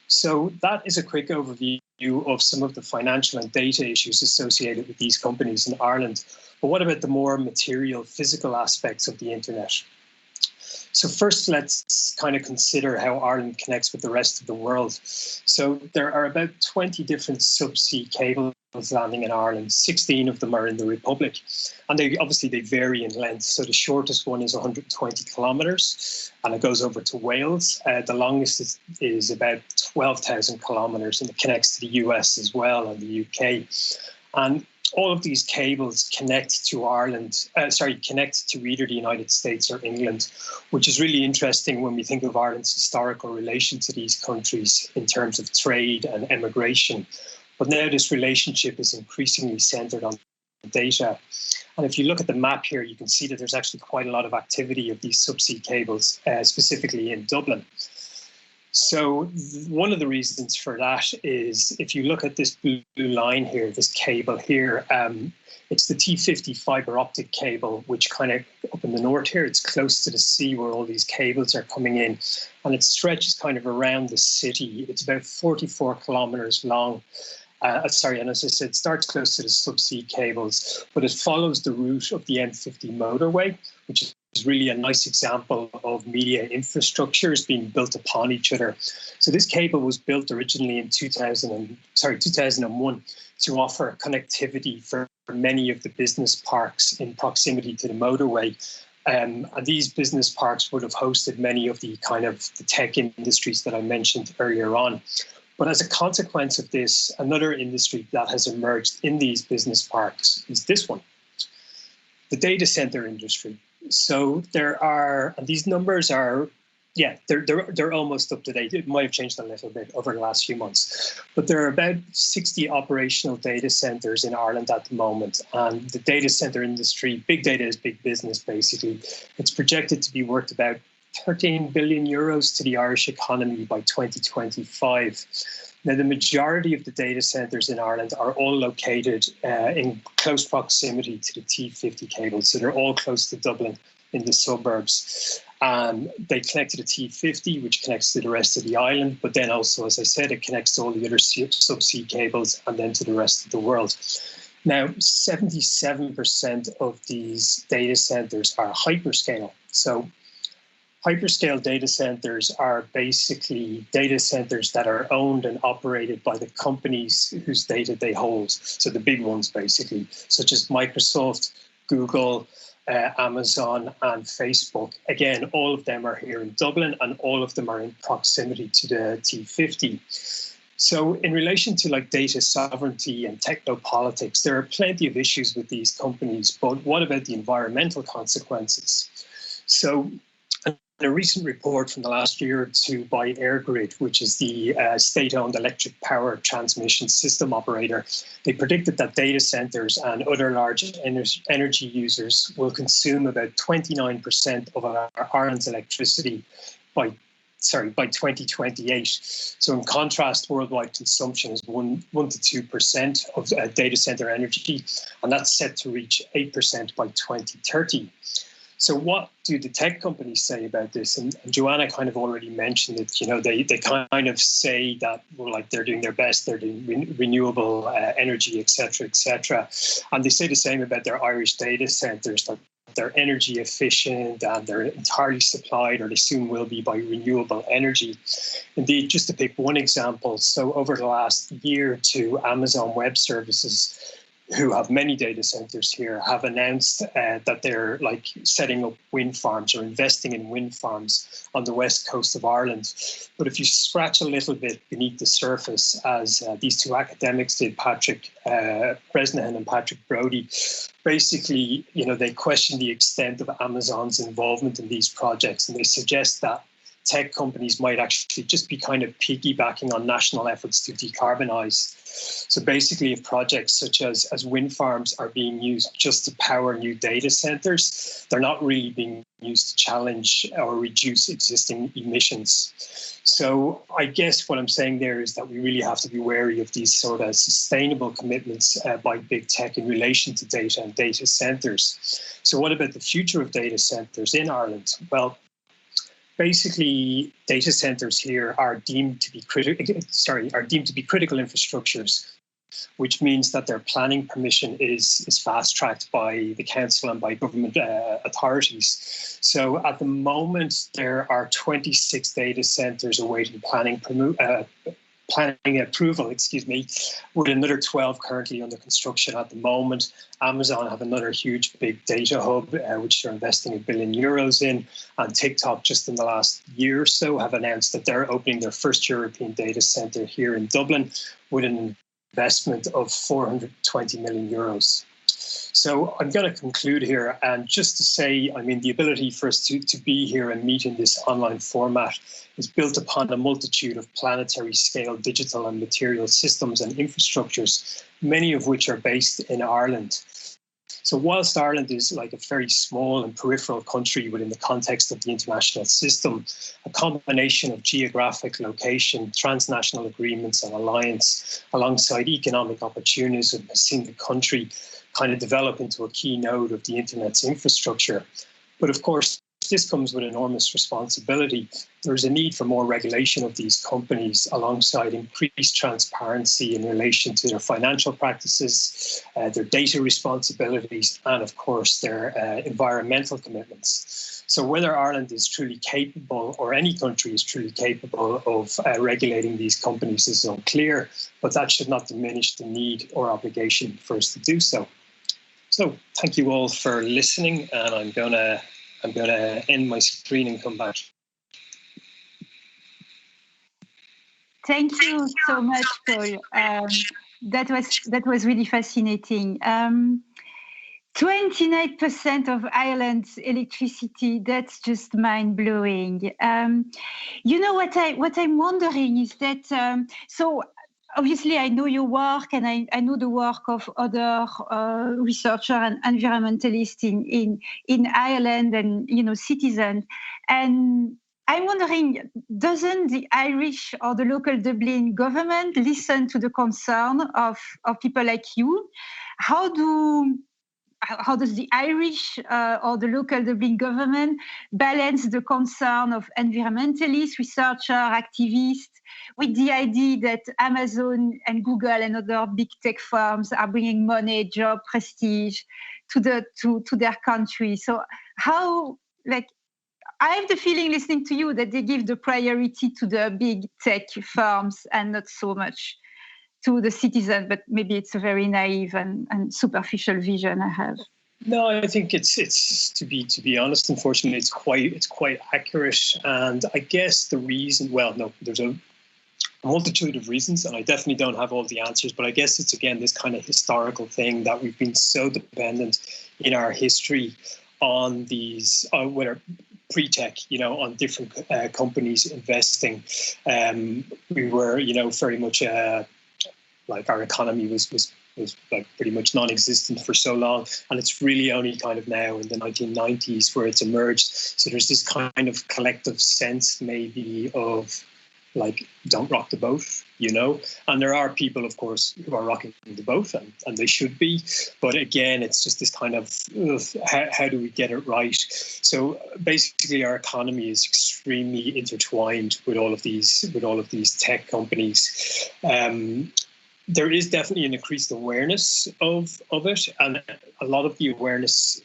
So that is a quick overview of some of the financial and data issues associated with these companies in Ireland. But what about the more material, physical aspects of the internet? So first, let's kind of consider how Ireland connects with the rest of the world. So there are about 20 different subsea cables landing in Ireland. 16 of them are in the Republic. And they vary in length. So the shortest one is 120 kilometres and it goes over to Wales. The longest is about 12,000 kilometres and it connects to the US as well and the UK. And all of these cables connect to connect to either the United States or England, which is really interesting when we think of Ireland's historical relation to these countries in terms of trade and emigration. But now this relationship is increasingly centred on data. And if you look at the map here, you can see that there's actually quite a lot of activity of these subsea cables, specifically in Dublin. So one of the reasons for that is if you look at this blue line here, this cable here, it's the T50 fibre optic cable, which kind of up in the north here, it's close to the sea where all these cables are coming in. And it stretches kind of around the city. It's about 44 kilometres long. And as I said, it starts close to the subsea cables, but it follows the route of the M50 motorway, which is really a nice example of media infrastructures being built upon each other. So this cable was built originally in 2001 to offer connectivity for many of the business parks in proximity to the motorway. And these business parks would have hosted many of the kind of the tech industries that I mentioned earlier on. But as a consequence of this, another industry that has emerged in these business parks is this one, the data center industry. So there are, and these numbers are, yeah, they're almost up to date. It might have changed a little bit over the last few months, but there are about 60 operational data centers in Ireland at the moment. And the data center industry, big data is big business, basically. It's projected to be worth about 13 billion euros to the Irish economy by 2025. Now, the majority of the data centers in Ireland are all located in close proximity to the T50 cable. So they're all close to Dublin in the suburbs. They connect to the T50, which connects to the rest of the island. But then also, as I said, it connects to all the other subsea cables and then to the rest of the world. Now, 77% of these data centers are hyperscale. So hyperscale data centers are basically data centers that are owned and operated by the companies whose data they hold. So the big ones, basically, such as Microsoft, Google, Amazon, and Facebook. Again, all of them are here in Dublin, and all of them are in proximity to the T50. So in relation to like data sovereignty and technopolitics, there are plenty of issues with these companies, but what about the environmental consequences? So a recent report from the last year or two by EirGrid, which is the state-owned electric power transmission system operator, they predicted that data centers and other large energy users will consume about 29% of Ireland's electricity by 2028. So in contrast, worldwide consumption is 1 to 2% of data center energy, and that's set to reach 8% by 2030. So what do the tech companies say about this? And Joanna kind of already mentioned it. You know, they kind of say that, well, like they're doing their best, they're doing renewable energy, et cetera, and they say the same about their Irish data centers, that they're energy efficient and they're entirely supplied, or they soon will be, by renewable energy. Indeed, just to pick one example, so over the last year or two, Amazon Web Services, who have many data centers here, have announced that they're like setting up wind farms or investing in wind farms on the west coast of Ireland. But if you scratch a little bit beneath the surface, as these two academics did, Patrick Bresnahan and Patrick Brody, basically, you know, they question the extent of Amazon's involvement in these projects, and they suggest that tech companies might actually just be kind of piggybacking on national efforts to decarbonize. So basically, if projects such as wind farms are being used just to power new data centers, they're not really being used to challenge or reduce existing emissions. So I guess what I'm saying there is that we really have to be wary of these sort of sustainable commitments by big tech in relation to data and data centers. So what about the future of data centers in Ireland? Well, basically, data centers here are deemed to be critical infrastructures, which means that their planning permission is fast-tracked by the council and by government authorities. So at the moment, there are 26 data centers awaiting planning approval, with another 12 currently under construction at the moment. Amazon have another huge big data hub, which they're investing €1 billion in. And TikTok, just in the last year or so, have announced that they're opening their first European data center here in Dublin with an investment of €420 million. So I'm going to conclude here, and just to say, I mean, the ability for us to be here and meet in this online format is built upon a multitude of planetary scale digital and material systems and infrastructures, many of which are based in Ireland. So whilst Ireland is like a very small and peripheral country within the context of the international system, a combination of geographic location, transnational agreements and alliance, alongside economic opportunism, has seen the country kind of develop into a key node of the internet's infrastructure. But of course, this comes with enormous responsibility. There is a need for more regulation of these companies, alongside increased transparency in relation to their financial practices, their data responsibilities, and of course, their environmental commitments. So whether Ireland is truly capable, or any country is truly capable of regulating these companies, is unclear, but that should not diminish the need or obligation for us to do so. So thank you all for listening, and I'm going to end my screen and come back. Thank you so much, Paul. That was really fascinating. 29% of Ireland's electricity, that's just mind-blowing. You know, what I'm wondering is that, so obviously I know your work, and I know the work of other researchers and environmentalists in Ireland, and, you know, citizens. And I'm wondering, doesn't the Irish or the local Dublin government listen to the concern of people like you? How does the Irish or the local Dublin government balance the concern of environmentalists, researchers, activists, with the idea that Amazon and Google and other big tech firms are bringing money, job, prestige to their country? So how, like, I have the feeling, listening to you, that they give the priority to the big tech firms and not so much to the citizen, but maybe it's a very naive and superficial vision I have. No, I think it's to be honest, unfortunately, it's quite accurate. And I guess the reason, well, no, there's a multitude of reasons, and I definitely don't have all the answers, but I guess it's, again, this kind of historical thing that we've been so dependent in our history on these, whether pre-tech, you know, on different companies investing. We were, you know, very much like our economy was like pretty much non-existent for so long, and it's really only kind of now in the 1990s where it's emerged. So there's this kind of collective sense maybe of, like, don't rock the boat, you know. And there are people, of course, who are rocking the boat, and they should be. But again, it's just this kind of how do we get it right? So basically, our economy is extremely intertwined with all of these tech companies. There is definitely an increased awareness of it, and a lot of the awareness,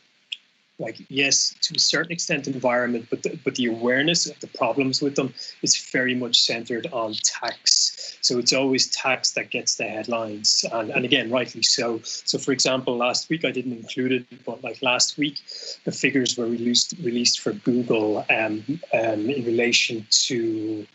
like, yes, to a certain extent environment, but the awareness of the problems with them is very much centered on tax. So it's always tax that gets the headlines, and again, rightly so. So for example, last week, I didn't include it, but like last week, the figures were released for Google in relation to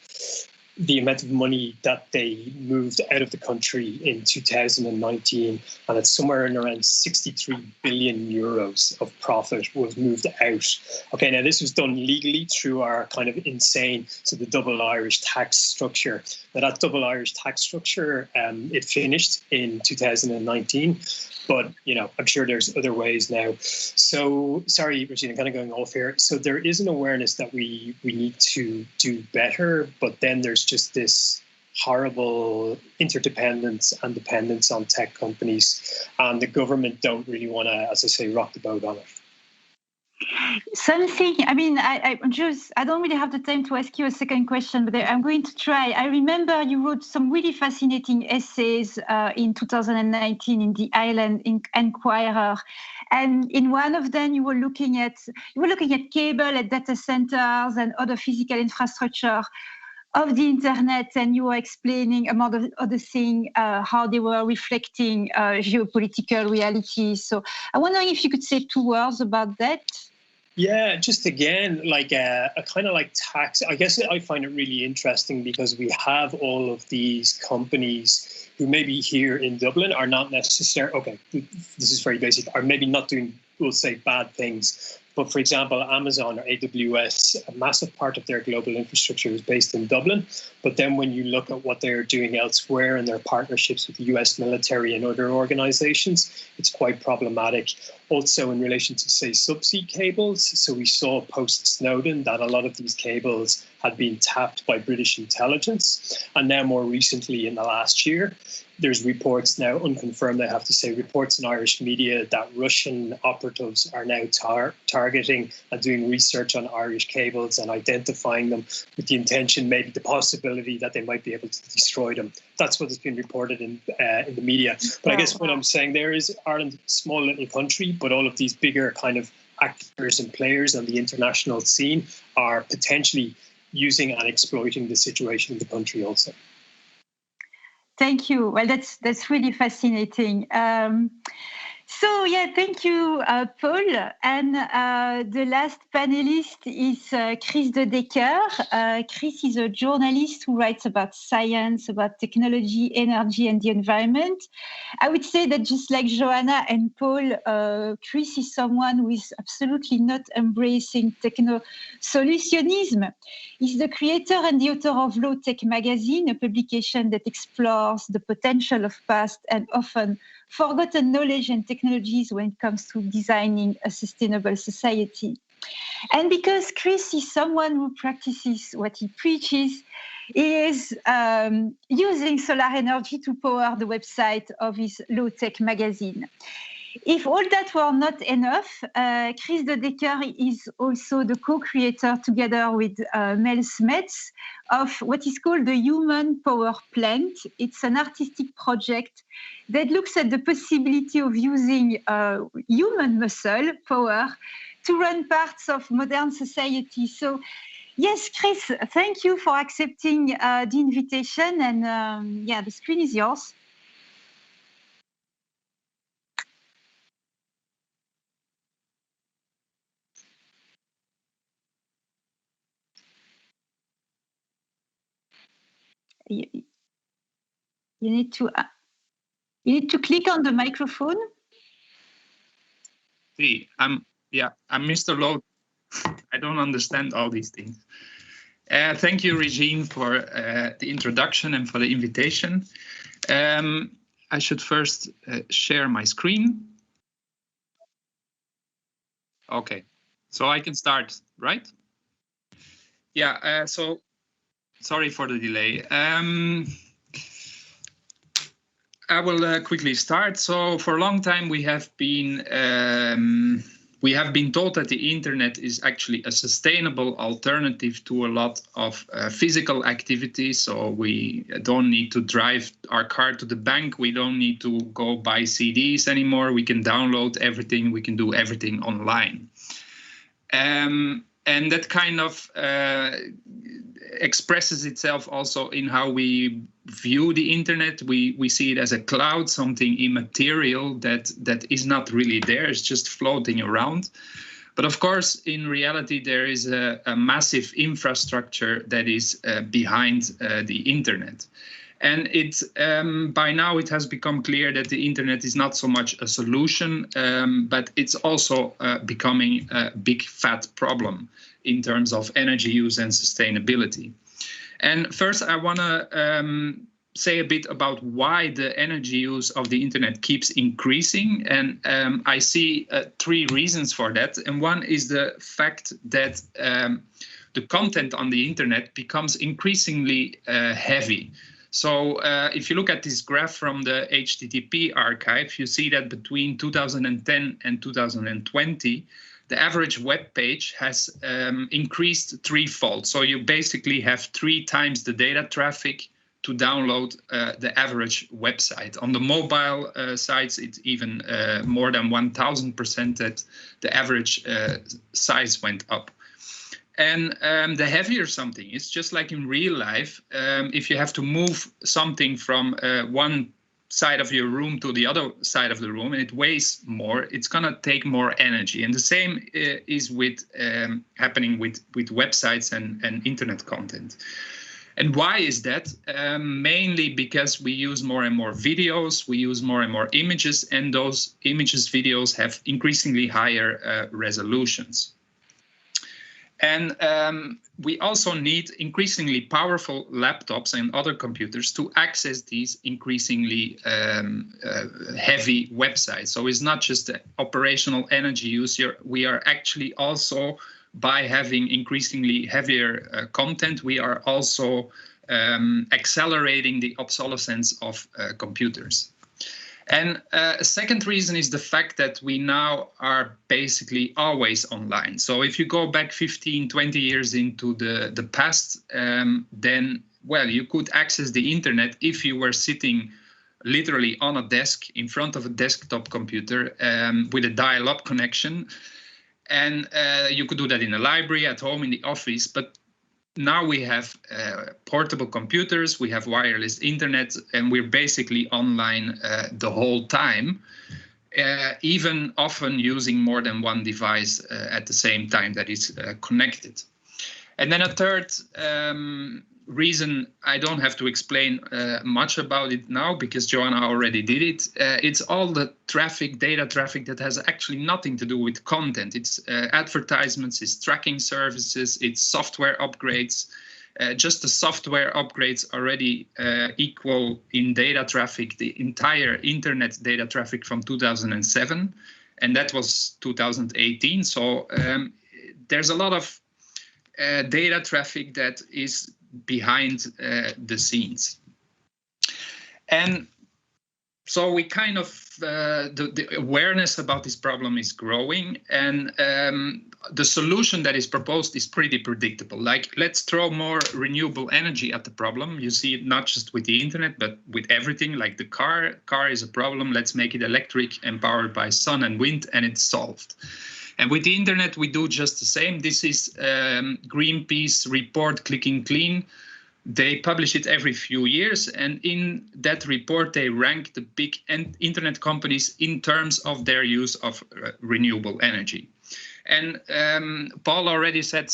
the amount of money that they moved out of the country in 2019, and it's somewhere in around 63 billion euros of profit was moved out. Okay, now this was done legally through our kind of insane, so the double Irish tax structure. Now that double Irish tax structure, it finished in 2019. But, you know, I'm sure there's other ways now. So, sorry, Regina, kind of going off here. So there is an awareness that we need to do better, but then there's just this horrible interdependence and dependence on tech companies. And the government don't really want to, as I say, rock the boat on it. Something, I mean, I don't really have the time to ask you a second question, but I'm going to try. I remember you wrote some really fascinating essays in 2019 in the Ireland Enquirer, and in one of them you were looking at cable, at data centers, and other physical infrastructure of the internet, and you were explaining, among other things, how they were reflecting geopolitical realities. So I'm wondering if you could say 2 words about that. Yeah, just again, like a kind of like tax. I guess I find it really interesting because we have all of these companies who maybe here in Dublin are not necessarily, okay, this is very basic, are maybe not doing, we'll say, bad things. But for example, Amazon or AWS, a massive part of their global infrastructure is based in Dublin. But then when you look at what they're doing elsewhere and their partnerships with the US military and other organizations, it's quite problematic. Also in relation to, say, subsea cables. So we saw post-Snowden that a lot of these cables had been tapped by British intelligence. And now more recently in the last year, there's reports now, unconfirmed I have to say, reports in Irish media that Russian operatives are now targeting and doing research on Irish cables and identifying them with the intention, maybe the possibility that they might be able to destroy them. That's what has been reported in the media. But I guess what I'm saying there is Ireland, a small little country, but all of these bigger kind of actors and players on the international scene are potentially using and exploiting the situation in the country also. Thank you. Well, that's really fascinating. So yeah, thank you, Paul. And the last panelist is Chris de Decker. Chris is a journalist who writes about science, about technology, energy, and the environment. I would say that just like Joanna and Paul, Chris is someone who is absolutely not embracing techno-solutionism. He's the creator and the author of Low Tech Magazine, a publication that explores the potential of past and often forgotten knowledge and technologies when it comes to designing a sustainable society. And because Chris is someone who practices what he preaches, he is using solar energy to power the website of his Low Tech magazine. If all that were not enough, Chris de Decker is also the co-creator, together with Mel Smets, of what is called the Human Power Plant. It's an artistic project that looks at the possibility of using human muscle power to run parts of modern society. So, yes, Chris, thank you for accepting the invitation. And yeah, the screen is yours. You need to click on the microphone. See, I'm Mr. Lowe. I don't understand all these things. Thank you, Regine, for the introduction and for the invitation. I should first share my screen. Okay, so I can start, right? Yeah, so sorry for the delay. I will quickly start. So for a long time, we have been told that the internet is actually a sustainable alternative to a lot of physical activities. So we don't need to drive our car to the bank. We don't need to go buy CDs anymore. We can download everything. We can do everything online. And that kind of expresses itself also in how we view the internet. We see it as a cloud, something immaterial that is not really there. It's just floating around. But of course, in reality, there is a massive infrastructure that is behind the internet. And by now it has become clear that the internet is not so much a solution, but it's also becoming a big fat problem in terms of energy use and sustainability. And first, I want to say a bit about why the energy use of the internet keeps increasing. And I see 3 reasons for that. And one is the fact that the content on the internet becomes increasingly heavy. So if you look at this graph from the HTTP archive, you see that between 2010 and 2020, the average web page has increased 3-fold. So you basically have 3 times the data traffic to download the average website. On the mobile sites, it's even more than 1,000% that the average size went up. And the heavier something is, just like in real life, if you have to move something from one side of your room to the other side of the room and it weighs more, it's going to take more energy. And the same is with happening with websites and internet content. And why is that? Mainly because we use more and more videos, we use more and more images, and those images, videos have increasingly higher resolutions. And we also need increasingly powerful laptops and other computers to access these increasingly heavy websites. So it's not just the operational energy use here. We are actually also, by having increasingly heavier content, we are also accelerating the obsolescence of computers. And a second reason is the fact that we now are basically always online. So if you go back 15, 20 years into the past, then, well, you could access the internet if you were sitting literally on a desk in front of a desktop computer with a dial-up connection. And you could do that in a library, at home, in the office. But now we have portable computers, we have wireless internet, and we're basically online the whole time. even often using more than one device at the same time that is connected. And then a third reason, I don't have to explain much about it now because Joanna already did it. It's all the traffic, data traffic that has actually nothing to do with content. It's advertisements, it's tracking services, it's software upgrades. Just the software upgrades already equal in data traffic the entire internet data traffic from 2007, and that was 2018. So there's a lot of data traffic that is behind the scenes. And so we kind of, the awareness about this problem is growing, and the solution that is proposed is pretty predictable. Like, let's throw more renewable energy at the problem. You see it not just with the internet, but with everything, like the car. Car is a problem, let's make it electric and powered by sun and wind, and it's solved. And with the internet, we do just the same. This is Greenpeace report, Clicking Clean. They publish it every few years, and in that report, they rank the big internet companies in terms of their use of renewable energy. And Paul already said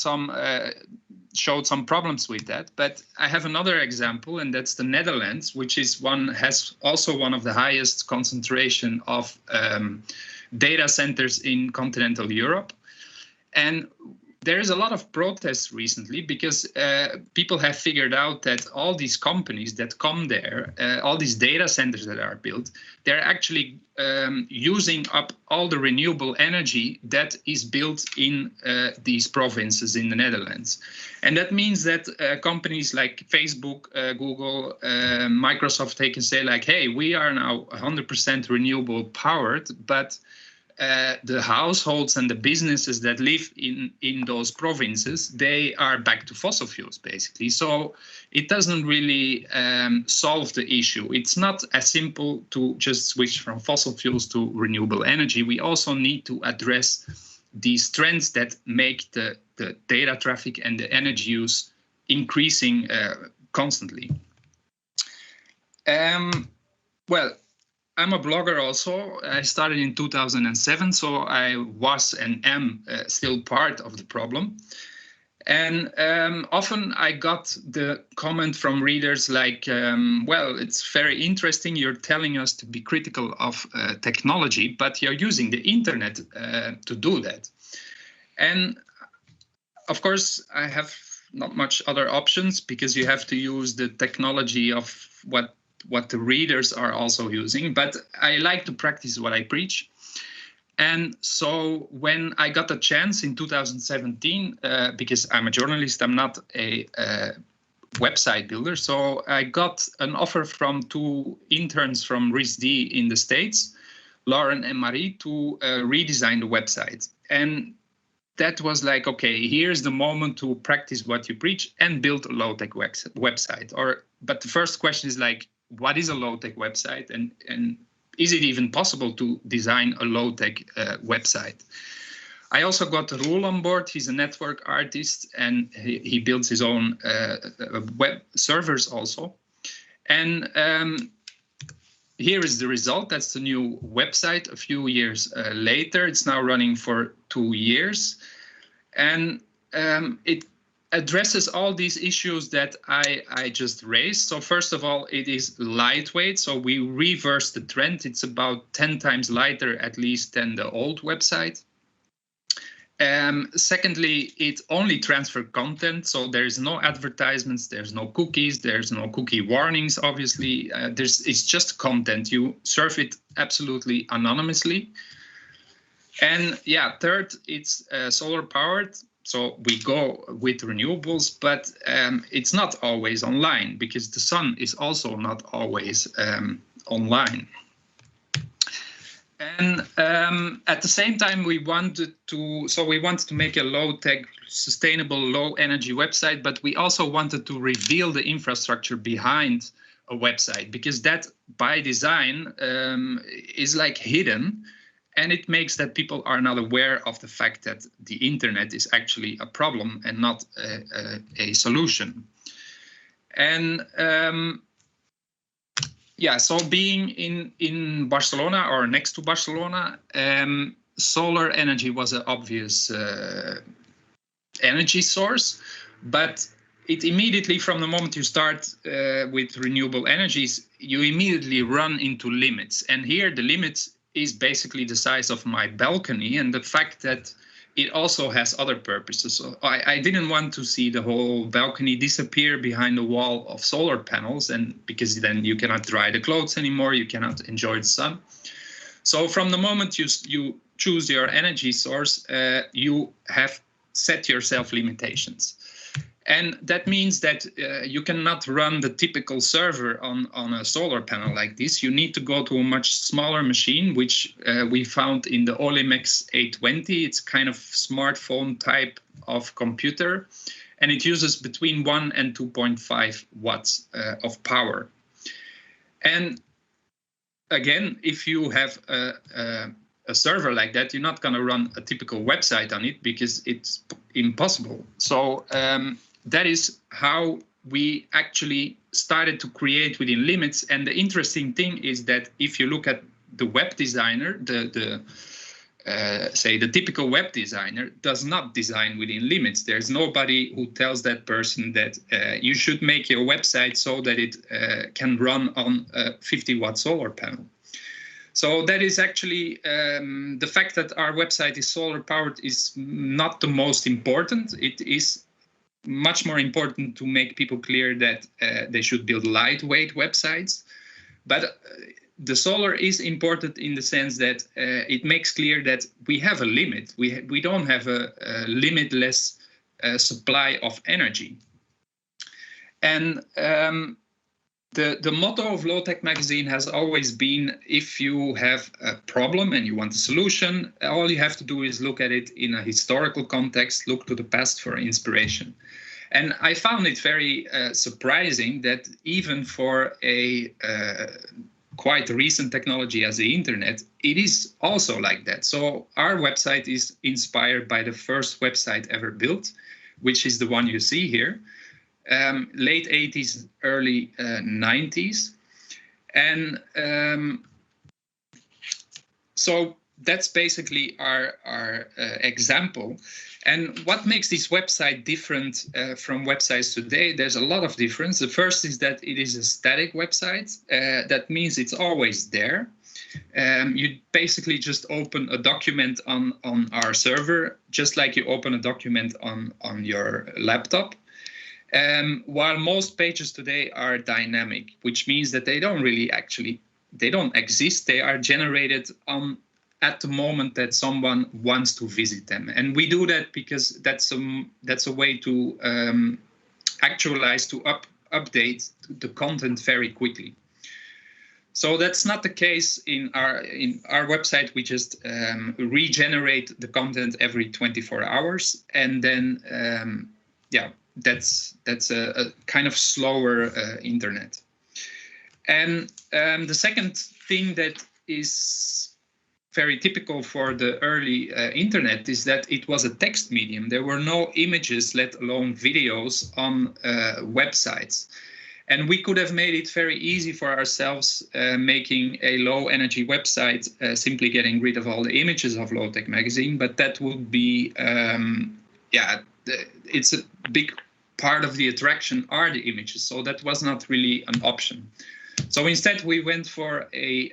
showed some problems with that, but I have another example, and that's the Netherlands, which is has also one of the highest concentration of data centers in continental Europe. And there is a lot of protests recently because people have figured out that all these companies that come there, all these data centers that are built, they're actually using up all the renewable energy that is built in these provinces in the Netherlands. And that means that companies like Facebook, Google, Microsoft, they can say like, hey, we are now 100% renewable powered, but the households and the businesses that live in those provinces, they are back to fossil fuels, basically. So it doesn't really solve the issue. It's not as simple to just switch from fossil fuels to renewable energy. We also need to address these trends that make the data traffic and the energy use increasing constantly. Well, I'm a blogger also. I started in 2007, so I was and am still part of the problem. And often I got the comment from readers like, well, it's very interesting. You're telling us to be critical of technology, but you're using the internet to do that. And of course, I have not much other options because you have to use the technology of what the readers are also using, but I like to practice what I preach. And so when I got a chance in 2017, because I'm a journalist, I'm not a website builder, so I got an offer from two interns from RISD in the States, Lauren and Marie, to redesign the website. And that was like, okay, here's the moment to practice what you preach and build a low-tech website. But the first question is like, what is a low-tech website, and is it even possible to design a low-tech website? I also got Roel on board. He's a network artist, and he builds his own web servers also. And here is the result. That's the new website a few years later. It's now running for 2 years. And it addresses all these issues that I just raised. So first of all, it is lightweight. So we reverse the trend. It's about 10 times lighter, at least, than the old website. Secondly, it only transfers content. So there's no advertisements, there's no cookies, there's no cookie warnings, obviously. It's just content. You surf it absolutely anonymously. And yeah, third, it's solar powered. So we go with renewables, but it's not always online because the sun is also not always online. And at the same time, we wanted to make a low-tech, sustainable, low-energy website, but we also wanted to reveal the infrastructure behind a website, because that, by design, is like hidden. And it makes that people are not aware of the fact that the internet is actually a problem and not a solution. And yeah, so being in Barcelona or next to Barcelona, solar energy was an obvious energy source, but it immediately, from the moment you start with renewable energies, you immediately run into limits. And here the limit is basically the size of my balcony and the fact that it also has other purposes. So I didn't want to see the whole balcony disappear behind the wall of solar panels, and because then you cannot dry the clothes anymore, you cannot enjoy the sun. So from the moment you choose your energy source, you have set yourself limitations. And that means that you cannot run the typical server on a solar panel like this. You need to go to a much smaller machine, which we found in the Olimex 820. It's kind of smartphone type of computer, and it uses between 1 and 2.5 watts of power. And again, if you have a server like that, you're not going to run a typical website on it because it's impossible. So that is how we actually started to create within limits. And the interesting thing is that if you look at the web designer, say the typical web designer does not design within limits. There's nobody who tells that person that you should make your website so that it can run on a 50-watt solar panel. So that is actually the fact that our website is solar powered is not the most important. It is much more important to make people clear that they should build lightweight websites. But the solar is important in the sense that it makes clear that we have a limit. We don't have a limitless supply of energy. And the motto of Low Tech Magazine has always been, if you have a problem and you want a solution, all you have to do is look at it in a historical context, look to the past for inspiration. And I found it very surprising that even for a quite recent technology as the internet, it is also like that. So our website is inspired by the first website ever built, which is the one you see here. Late 80s, early 90s. And so that's basically our example. And what makes this website different from websites today? There's a lot of difference. The first is that it is a static website. That means it's always there. You basically just open a document on our server, just like you open a document on your laptop. While most pages today are dynamic, which means that they don't exist. They are generated at the moment that someone wants to visit them. And we do that because that's a way to actualize, to update the content very quickly. So that's not the case in our website. We just regenerate the content every 24 hours. And then, yeah, that's a kind of slower internet. And the second thing that is very typical for the early internet is that it was a text medium. There were no images, let alone videos, on websites. And we could have made it very easy for ourselves, making a low energy website, simply getting rid of all the images of Low Tech Magazine. But that would be, it's a big part of the attraction are the images. So that was not really an option. So instead, we went for a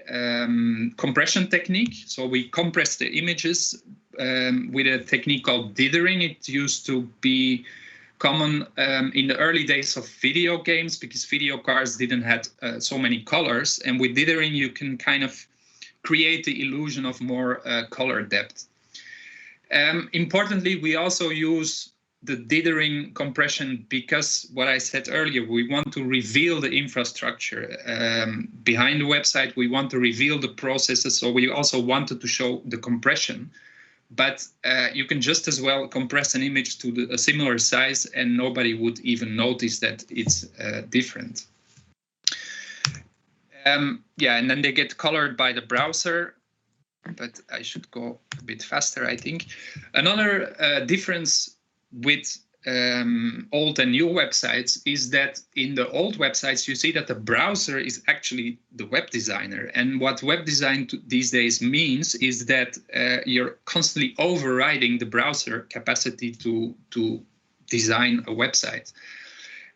compression technique. So we compressed the images with a technique called dithering. It used to be common in the early days of video games because video cards didn't have so many colors. And with dithering, you can kind of create the illusion of more color depth. Importantly, we also use the dithering compression because what I said earlier, we want to reveal the infrastructure behind the website. We want to reveal the processes. So we also wanted to show the compression. But you can just as well compress an image to a similar size and nobody would even notice that it's different. Yeah, and then they get colored by the browser. But I should go a bit faster, I think. Another difference with old and new websites is that in the old websites, you see that the browser is actually the web designer. And what web design these days means is that you're constantly overriding the browser capacity to design a website.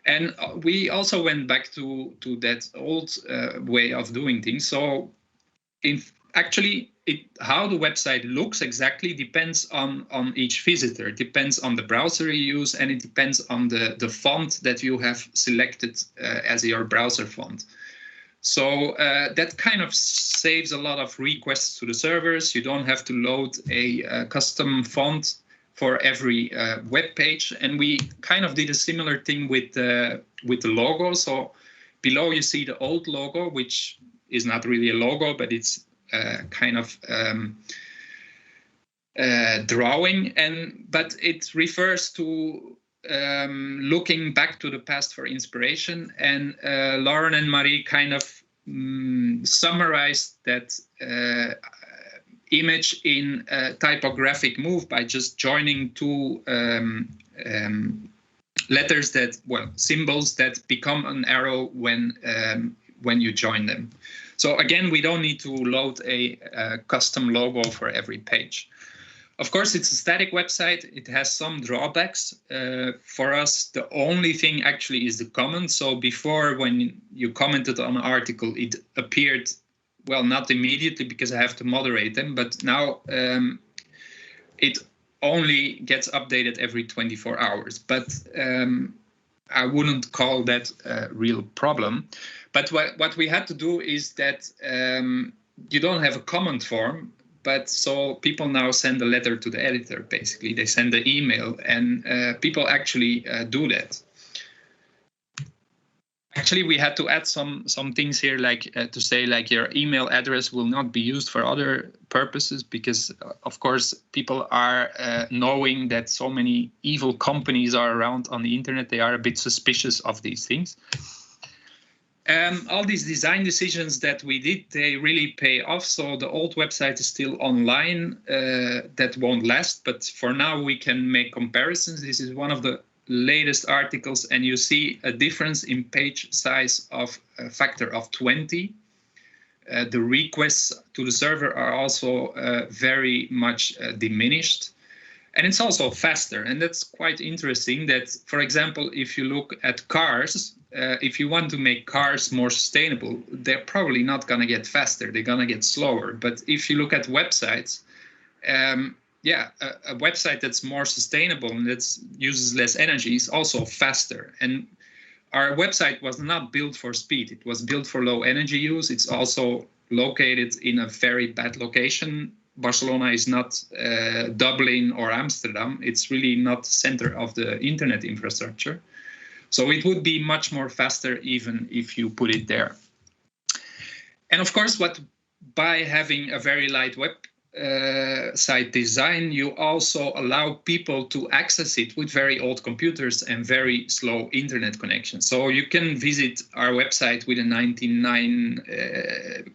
And we also went back to that old way of doing things. So actually, how the website looks exactly depends on each visitor. It depends on the browser you use, and it depends on the font that you have selected as your browser font. So that kind of saves a lot of requests to the servers. You don't have to load a custom font for every web page. And we kind of did a similar thing with the logo. So below you see the old logo, which is not really a logo, but it's kind of drawing, but it refers to looking back to the past for inspiration. And Lauren and Marie kind of summarized that image in a typographic move by just joining two letters that, well, symbols that become an arrow when you join them. So again, we don't need to load a custom logo for every page. Of course, it's a static website. It has some drawbacks. For us, the only thing actually is the comment. So before, when you commented on an article, it appeared, well, not immediately because I have to moderate them, but now it only gets updated every 24 hours. But I wouldn't call that a real problem. But what we had to do is that you don't have a comment form, but so people now send a letter to the editor, basically. They send the email, and people actually do that. Actually, we had to add some things here, like to say, like, your email address will not be used for other purposes, because, of course, people are knowing that so many evil companies are around on the internet. They are a bit suspicious of these things. All these design decisions that we did, they really pay off. So the old website is still online. That won't last, but for now we can make comparisons. This is one of the latest articles, and you see a difference in page size of a factor of 20. The requests to the server are also very much diminished. And it's also faster. And that's quite interesting that, for example, if you look at cars, if you want to make cars more sustainable, they're probably not going to get faster. They're going to get slower. But if you look at websites, a website that's more sustainable and that uses less energy is also faster. And our website was not built for speed. It was built for low energy use. It's also located in a very bad location. Barcelona is not Dublin or Amsterdam. It's really not the center of the internet infrastructure. So it would be much more faster even if you put it there. And of course, by having a very light website design, you also allow people to access it with very old computers and very slow internet connection. So you can visit our website with a 99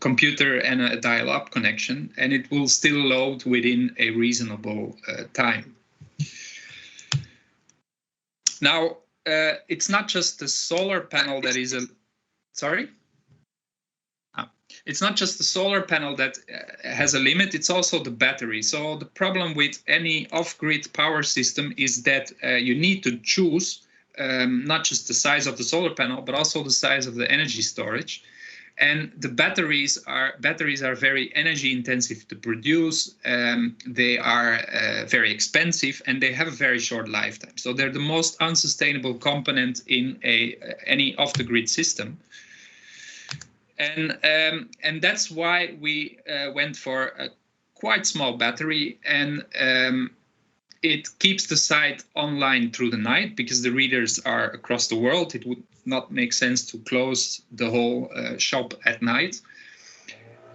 computer and a dial-up connection, and it will still load within a reasonable time. Now, it's not just the solar panel that is it's not just the solar panel that has a limit, it's also the battery. So the problem with any off-grid power system is that you need to choose not just the size of the solar panel, but also the size of the energy storage. And the batteries are very energy intensive to produce. They are very expensive, and they have a very short lifetime. So they're the most unsustainable component in any off-the-grid system. And that's why we went for a quite small battery, and it keeps the site online through the night because the readers are across the world. It would not make sense to close the whole shop at night.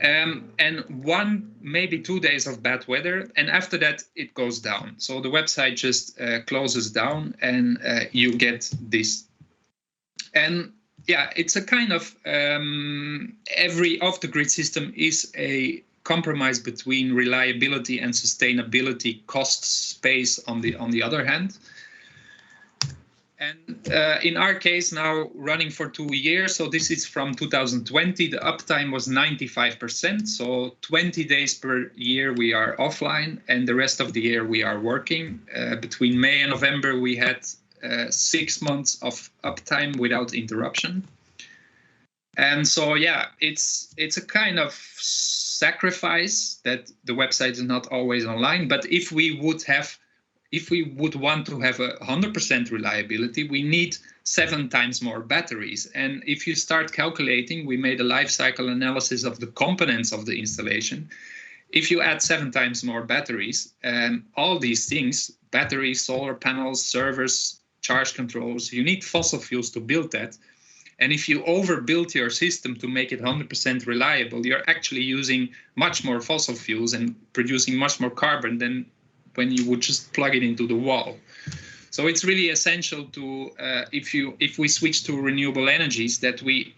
And 1, maybe 2 days of bad weather, and after that it goes down. So the website just closes down, and you get this. And yeah, it's a kind of every off-the-grid system is a compromise between reliability and sustainability, cost, space on the other hand. And in our case, now running for 2 years, so this is from 2020, the uptime was 95%. So 20 days per year we are offline, and the rest of the year we are working. Between May and November, we had 6 months of uptime without interruption. And so, yeah, it's a kind of sacrifice that the website is not always online. But if we would want to have 100% reliability, we need 7 times more batteries. And if you start calculating, we made a life cycle analysis of the components of the installation. If you add 7 times more batteries, all these things, batteries, solar panels, servers, charge controllers, you need fossil fuels to build that. And if you overbuild your system to make it 100% reliable, you're actually using much more fossil fuels and producing much more carbon than when you would just plug it into the wall. So it's really essential to, if we switch to renewable energies, that we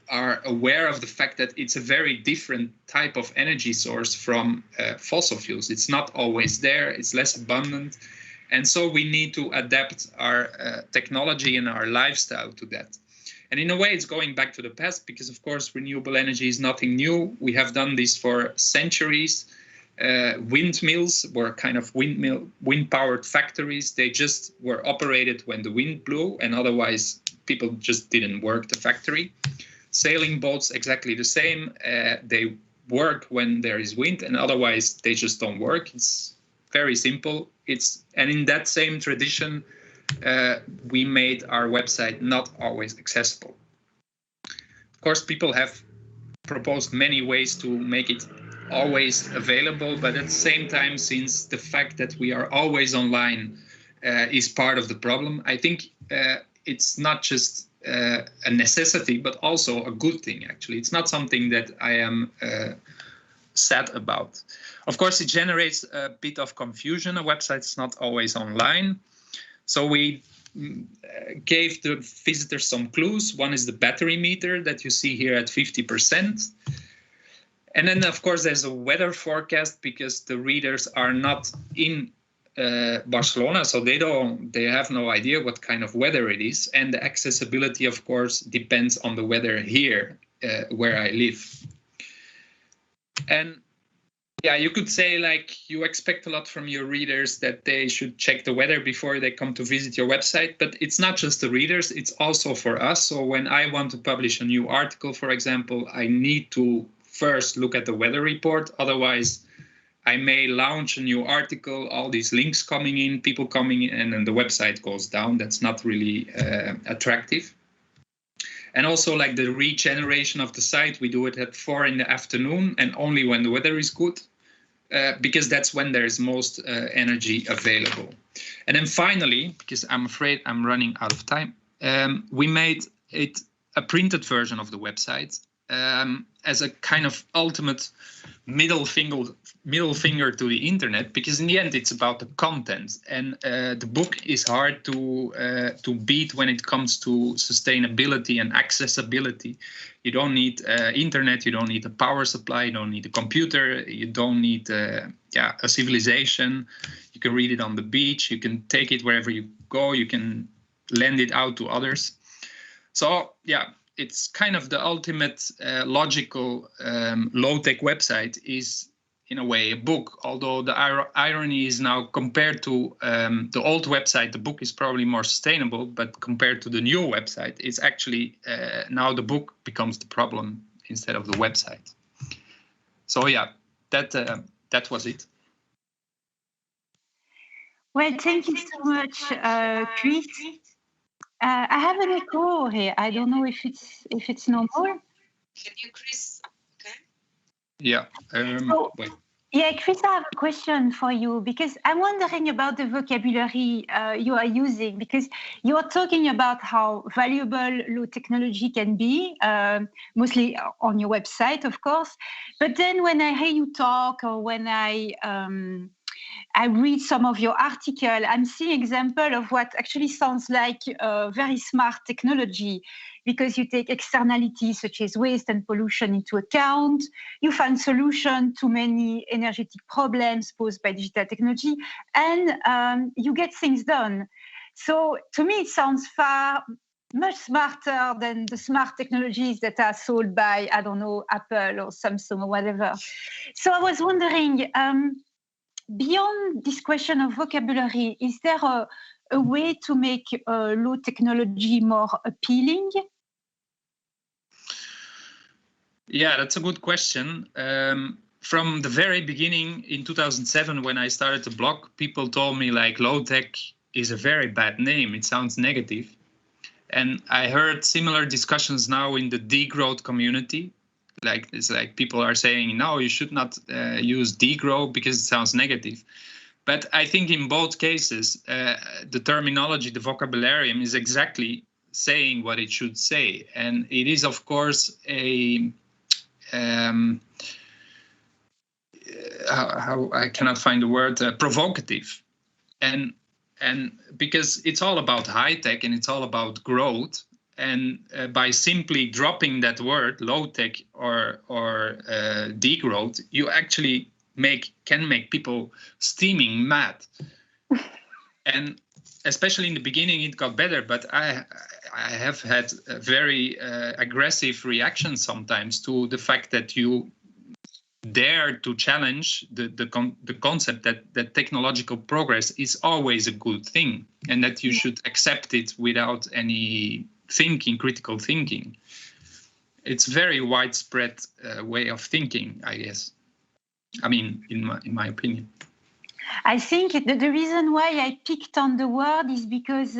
are aware of the fact that it's a very different type of energy source from fossil fuels. It's not always there, it's less abundant. And so we need to adapt our technology and our lifestyle to that. And in a way, it's going back to the past because, of course, renewable energy is nothing new. We have done this for centuries. Windmills were kind of wind-powered factories. They just were operated when the wind blew, and otherwise people just didn't work the factory. Sailing boats, exactly the same. They work when there is wind, and otherwise they just don't work. It's very simple. And in that same tradition, we made our website not always accessible. Of course, people have proposed many ways to make it always available, but at the same time, since the fact that we are always online is part of the problem, I think it's not just a necessity, but also a good thing, actually. It's not something that I am sad about. Of course, it generates a bit of confusion. A website's not always online. So we gave the visitors some clues. One is the battery meter that you see here at 50%. And then, of course, there's a weather forecast because the readers are not in Barcelona, so they have no idea what kind of weather it is. And the accessibility, of course, depends on the weather here where I live. And yeah, you could say, like, you expect a lot from your readers that they should check the weather before they come to visit your website, but it's not just the readers, it's also for us. So when I want to publish a new article, for example, I need to first look at the weather report. Otherwise, I may launch a new article, all these links coming in, people coming in, and then the website goes down. That's not really attractive. And also, like, the regeneration of the site, we do it at 4 in the afternoon and only when the weather is good, because that's when there's most energy available. And then finally, because I'm afraid I'm running out of time, we made it a printed version of the website as a kind of ultimate middle finger to the internet, because in the end it's about the content, and the book is hard to beat when it comes to sustainability and accessibility. You don't need internet, you don't need a power supply, you don't need a computer, you don't need a civilization. You can read it on the beach, you can take it wherever you go, you can lend it out to others. So yeah, it's kind of the ultimate logical low-tech website is in a way a book, although the irony is now compared to the old website, the book is probably more sustainable, but compared to the new website, it's actually now the book becomes the problem instead of the website. So yeah, that was it. Well, thank you so much, Chris. I have an echo here. I don't know if it's normal. Can you, Chris? Okay. Yeah. Wait. Yeah, Chris, I have a question for you, because I'm wondering about the vocabulary you are using, because you are talking about how valuable low technology can be, mostly on your website, of course. But then when I hear you talk, or when I read some of your article, I'm seeing example of what actually sounds like very smart technology, because you take externalities such as waste and pollution into account. You find solution to many energetic problems posed by digital technology, and you get things done. So to me, it sounds much smarter than the smart technologies that are sold by, I don't know, Apple or Samsung or whatever. So I was wondering, beyond this question of vocabulary, is there a way to make low technology more appealing? Yeah, that's a good question. From the very beginning in 2007, when I started the blog, people told me like low tech is a very bad name. It sounds negative. And I heard similar discussions now in the degrowth community. Like it's like people are saying, no, you should not use degrowth because it sounds negative. But I think in both cases, the terminology, the vocabularium is exactly saying what it should say. And it is, of course, a how I cannot find the word, provocative. And because it's all about high tech and it's all about growth, and by simply dropping that word low tech or degrowth, you actually can make people steaming mad. And especially in the beginning, it got better, but I have had a very aggressive reaction sometimes to the fact that you dare to challenge the concept that technological progress is always a good thing and that you should accept it without any critical thinking. It's very widespread way of thinking, I guess. I mean, in my opinion. I think the reason why I picked on the word is because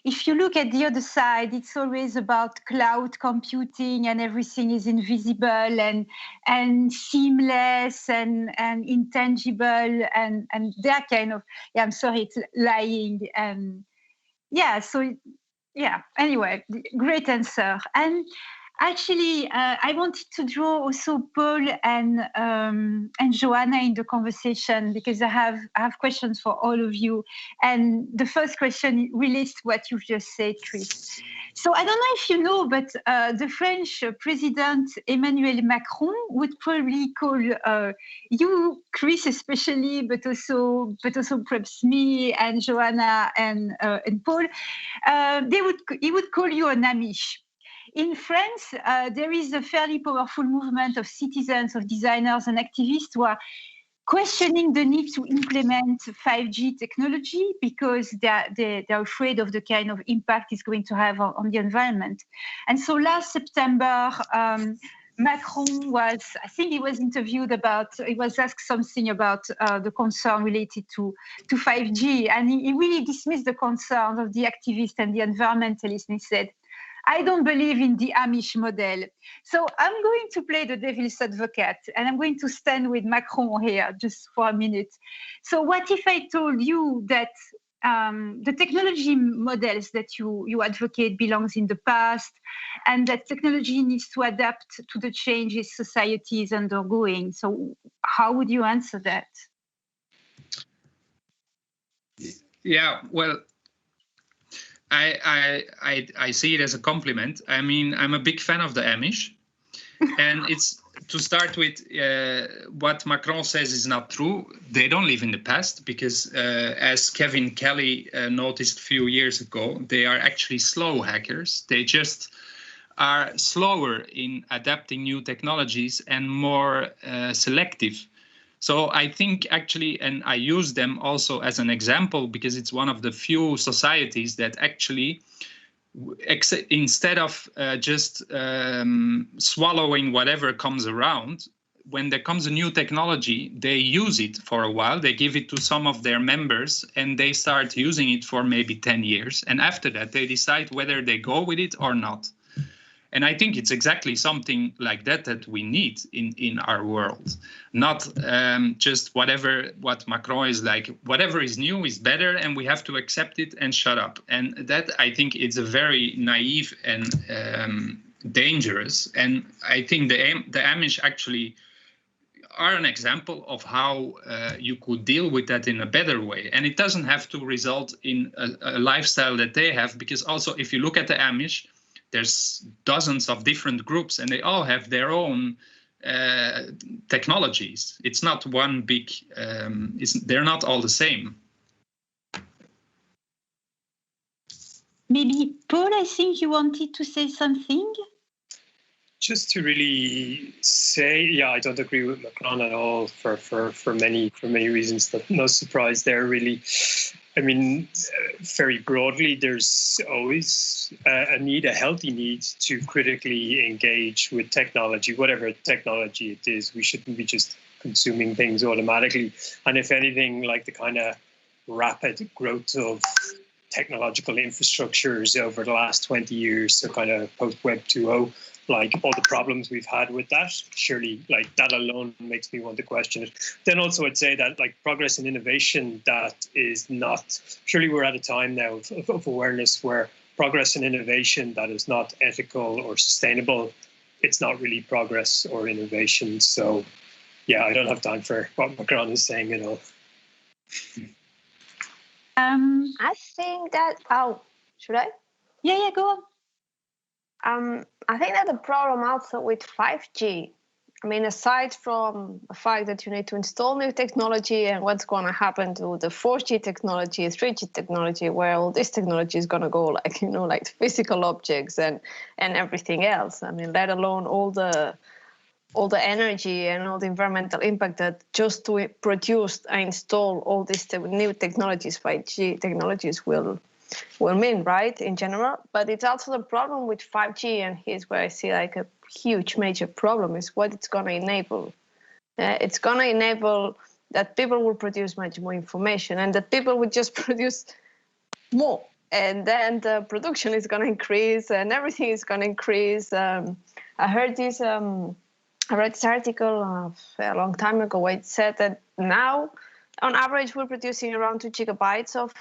if you look at the other side, it's always about cloud computing and everything is invisible and seamless and intangible and that kind of, yeah, I'm sorry, it's lying. And yeah, so yeah, anyway, great answer. And actually, I wanted to draw also Paul and Joanna in the conversation because I have questions for all of you. And the first question relates to what you've just said, Chris. So I don't know if you know, but the French President Emmanuel Macron would probably call you, Chris, especially, but also perhaps me and Joanna and Paul. He would call you an Amish. In France, there is a fairly powerful movement of citizens, of designers and activists who are questioning the need to implement 5G technology because they're afraid of the kind of impact it's going to have on the environment. And so last September, Macron was interviewed he was asked something about the concern related to 5G. And he really dismissed the concerns of the activists and the environmentalists. And he said, I don't believe in the Amish model. So I'm going to play the devil's advocate and I'm going to stand with Macron here just for a minute. So what if I told you that the technology models that you advocate belongs in the past and that technology needs to adapt to the changes society is undergoing? So how would you answer that? Yeah, well, I see it as a compliment. I mean, I'm a big fan of the Amish. And it's to start with what Macron says is not true. They don't live in the past because as Kevin Kelly noticed a few years ago, they are actually slow hackers. They just are slower in adapting new technologies and more selective. So I think actually, and I use them also as an example because it's one of the few societies that actually, instead of just swallowing whatever comes around, when there comes a new technology, they use it for a while, they give it to some of their members and they start using it for maybe 10 years. And after that, they decide whether they go with it or not. And I think it's exactly something like that we need in our world. Not just what Macron is like, whatever is new is better and we have to accept it and shut up. And that, I think, is a very naive and dangerous. And I think the Amish actually are an example of how you could deal with that in a better way. And it doesn't have to result in a lifestyle that they have, because also if you look at the Amish, there's dozens of different groups and they all have their own technologies. It's not one big, they're not all the same. Maybe, Paul, I think you wanted to say something? Just to really say, yeah, I don't agree with Macron at all for many reasons. But no surprise there, really. I mean, very broadly, there's always a healthy need to critically engage with technology, whatever technology it is. We shouldn't be just consuming things automatically. And if anything, like the kind of rapid growth of technological infrastructures over the last 20 years, so kind of post-Web 2.0, like all the problems we've had with that, surely like that alone makes me want to question it. Then also I'd say that like progress and innovation that is not, surely we're at a time now of awareness where progress and innovation that is not ethical or sustainable, it's not really progress or innovation. So yeah, I don't have time for what Macron is saying at all. I think that, should I? Yeah, go on. I think that the problem also with 5G, I mean, aside from the fact that you need to install new technology and what's going to happen to the 4G technology, 3G technology, where all this technology is going to go, like, you know, like physical objects and everything else. I mean, let alone all the energy and all the environmental impact that just to produce and install all these new technologies, 5G technologies will mean, right, in general. But it's also the problem with 5G, and here's where I see like a huge major problem, is what it's going to enable. It's going to enable that people will produce much more information, and that people will just produce more, and then the production is going to increase and everything is going to increase. I read this article a long time ago where it said that now on average we're producing around 2 gigabytes of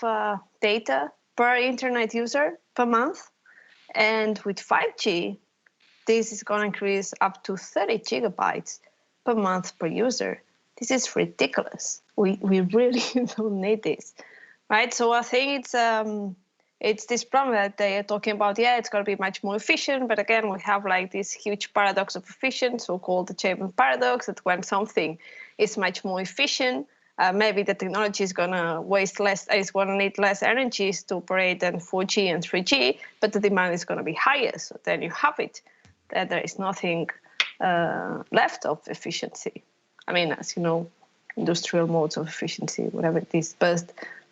data per internet user per month, and with 5G this is going to increase up to 30 gigabytes per month per user. This is ridiculous. We really don't need this, right? So I think it's this problem that they are talking about. Yeah, it's going to be much more efficient, but again we have like this huge paradox of efficient, so-called the Chapman paradox, that when something is much more efficient, maybe the technology is going to waste less, is going to need less energy to operate than 4G and 3G, but the demand is going to be higher. So then you have it, that there is nothing left of efficiency. I mean, as you know, industrial modes of efficiency, whatever it is. But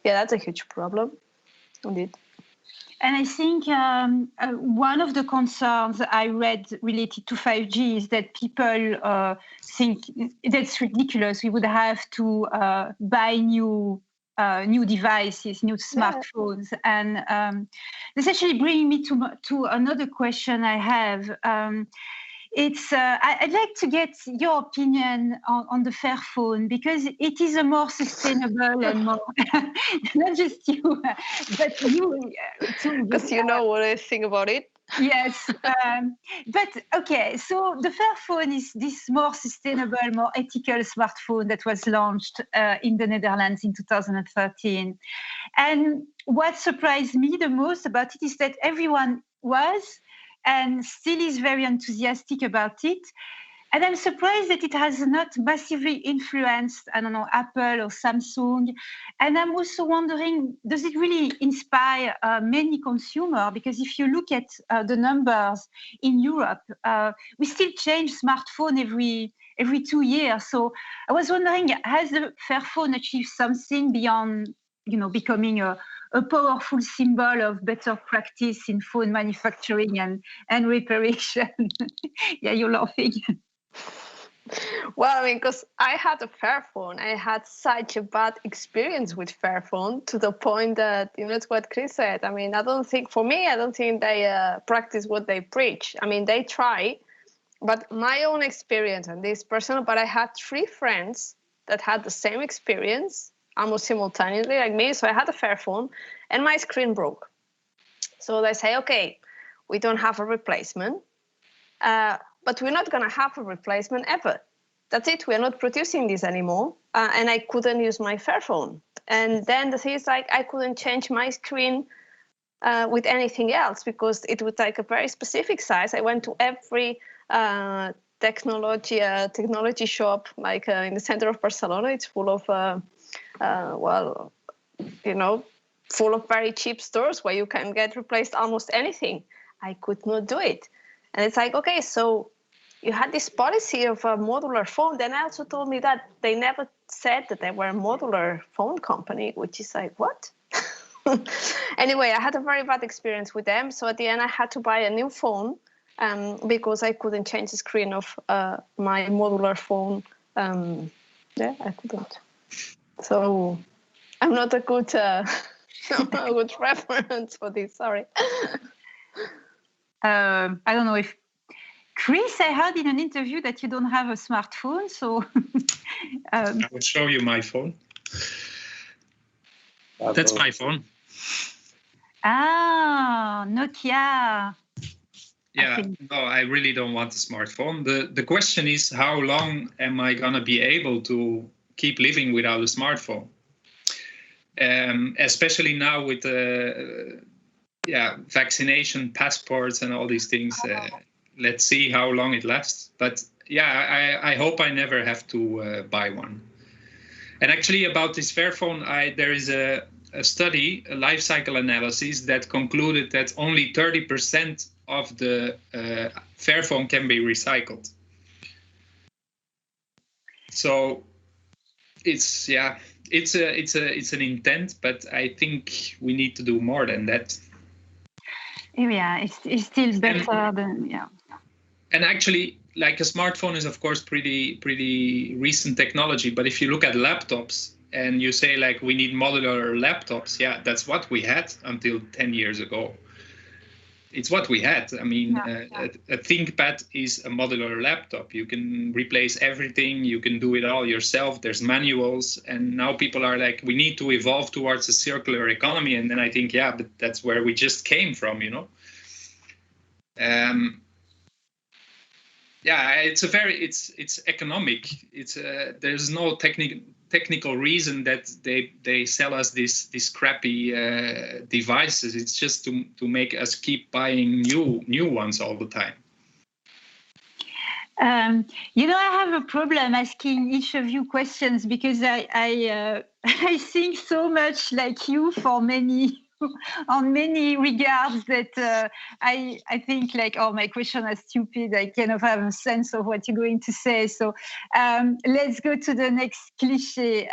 yeah, that's a huge problem, indeed. And I think one of the concerns I read related to 5G is that people think that's ridiculous. We would have to buy new devices, new smartphones. Yeah. And this actually brings me to another question I have. I'd like to get your opinion on the Fairphone, because it is a more sustainable and more, not just you, but you too. Because you know what I think about it. Yes, but okay, so the Fairphone is this more sustainable, more ethical smartphone that was launched in the Netherlands in 2013. And what surprised me the most about it is that everyone was and still is very enthusiastic about it. And I'm surprised that it has not massively influenced, I don't know, Apple or Samsung. And I'm also wondering, does it really inspire many consumers? Because if you look at the numbers in Europe, we still change smartphone every 2 years. So I was wondering, has the Fairphone achieved something beyond, you know, becoming a powerful symbol of better practice in phone manufacturing and reparation? Yeah, you're laughing. Well, I mean, because I had a Fairphone, I had such a bad experience with Fairphone, to the point that, you know, it's what Chris said. I mean, I don't think they practice what they preach. I mean, they try, but my own experience, and this personal, but I had 3 friends that had the same experience almost simultaneously like me. So I had a Fairphone and my screen broke. So they say, okay, we don't have a replacement, but we're not going to have a replacement ever. That's it. We're not producing this anymore. And I couldn't use my Fairphone. And then the thing is, like, I couldn't change my screen with anything else, because it would take a very specific size. I went to every technology shop, like in the center of Barcelona. It's full of, well, you know, full of very cheap stores where you can get replaced almost anything. I could not do it. And it's like, okay, so you had this policy of a modular phone. Then I also told me that they never said that they were a modular phone company, which is like, what? Anyway, I had a very bad experience with them. So at the end, I had to buy a new phone because I couldn't change the screen of my modular phone. Yeah, I couldn't. So I'm not a good, a good reference for this. Sorry. I don't know if Chris, I heard in an interview that you don't have a smartphone, so I will show you my phone. That's my phone. Ah, Nokia. Yeah, no, I really don't want a smartphone. The question is, how long am I gonna be able to keep living without a smartphone? Especially now with the vaccination passports and all these things. Let's see how long it lasts. But yeah, I hope I never have to buy one. And actually, about this Fairphone, there is a study, a life cycle analysis, that concluded that only 30% of the Fairphone can be recycled. So it's an intent, but I think we need to do more than that. Yeah, it's still better than And actually, like, a smartphone is of course pretty recent technology, but if you look at laptops and you say like we need modular laptops, yeah, that's what we had until 10 years ago. It's what we had. I mean, a ThinkPad is a modular laptop. You can replace everything. You can do it all yourself. There's manuals. And now people are like, we need to evolve towards a circular economy. And then I think, yeah, but that's where we just came from, you know? Yeah, it's economic. There's no technical reason that they sell us these crappy devices. It's just to make us keep buying new ones all the time. You know, I have a problem asking each of you questions because I think so much like you for many on many regards that I think like, oh, my question is stupid. I kind of have a sense of what you're going to say. So let's go to the next cliche,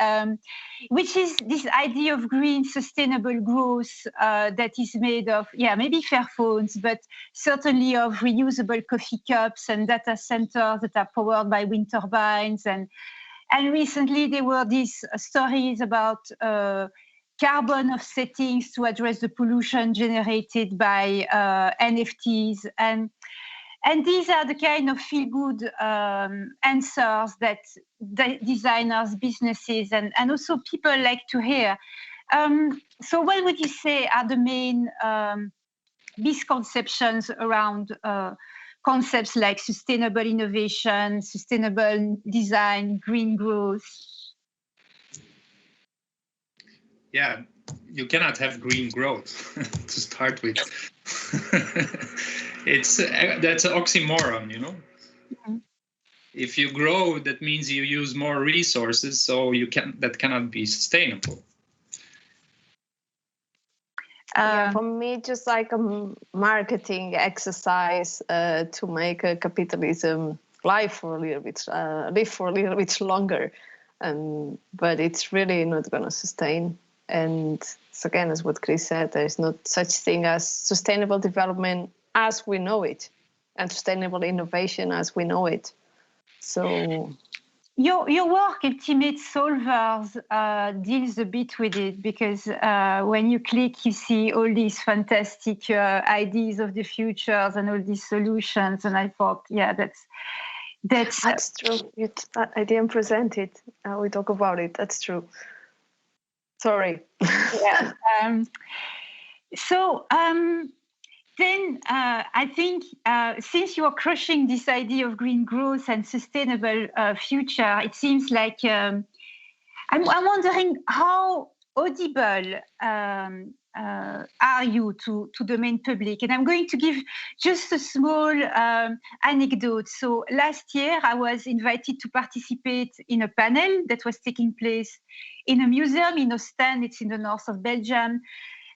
which is this idea of green sustainable growth that is made of, maybe Fairphones, but certainly of reusable coffee cups and data centers that are powered by wind turbines. And recently there were these stories about carbon offsettings to address the pollution generated by NFTs. And these are the kind of feel-good answers that designers, businesses, and also people like to hear. So what would you say are the main misconceptions around concepts like sustainable innovation, sustainable design, green growth? Yeah, you cannot have green growth to start with. That's an oxymoron, you know. Mm-hmm. If you grow, that means you use more resources, so that cannot be sustainable. For me, just like a marketing exercise to make capitalism live for a little bit longer, but it's really not going to sustain. And so again, as what Chris said, there is not such thing as sustainable development as we know it, and sustainable innovation as we know it. So your work, Ultimate Solvers, deals a bit with it, because when you click, you see all these fantastic ideas of the futures and all these solutions. And I thought, that's true. I didn't present it. We talk about it. That's true. Sorry. Yeah. Then I think since you are crushing this idea of green growth and sustainable future, it seems like I'm wondering how audible are you to the main public? And I'm going to give just a small anecdote. So last year, I was invited to participate in a panel that was taking place in a museum in Ostend. It's in the north of Belgium.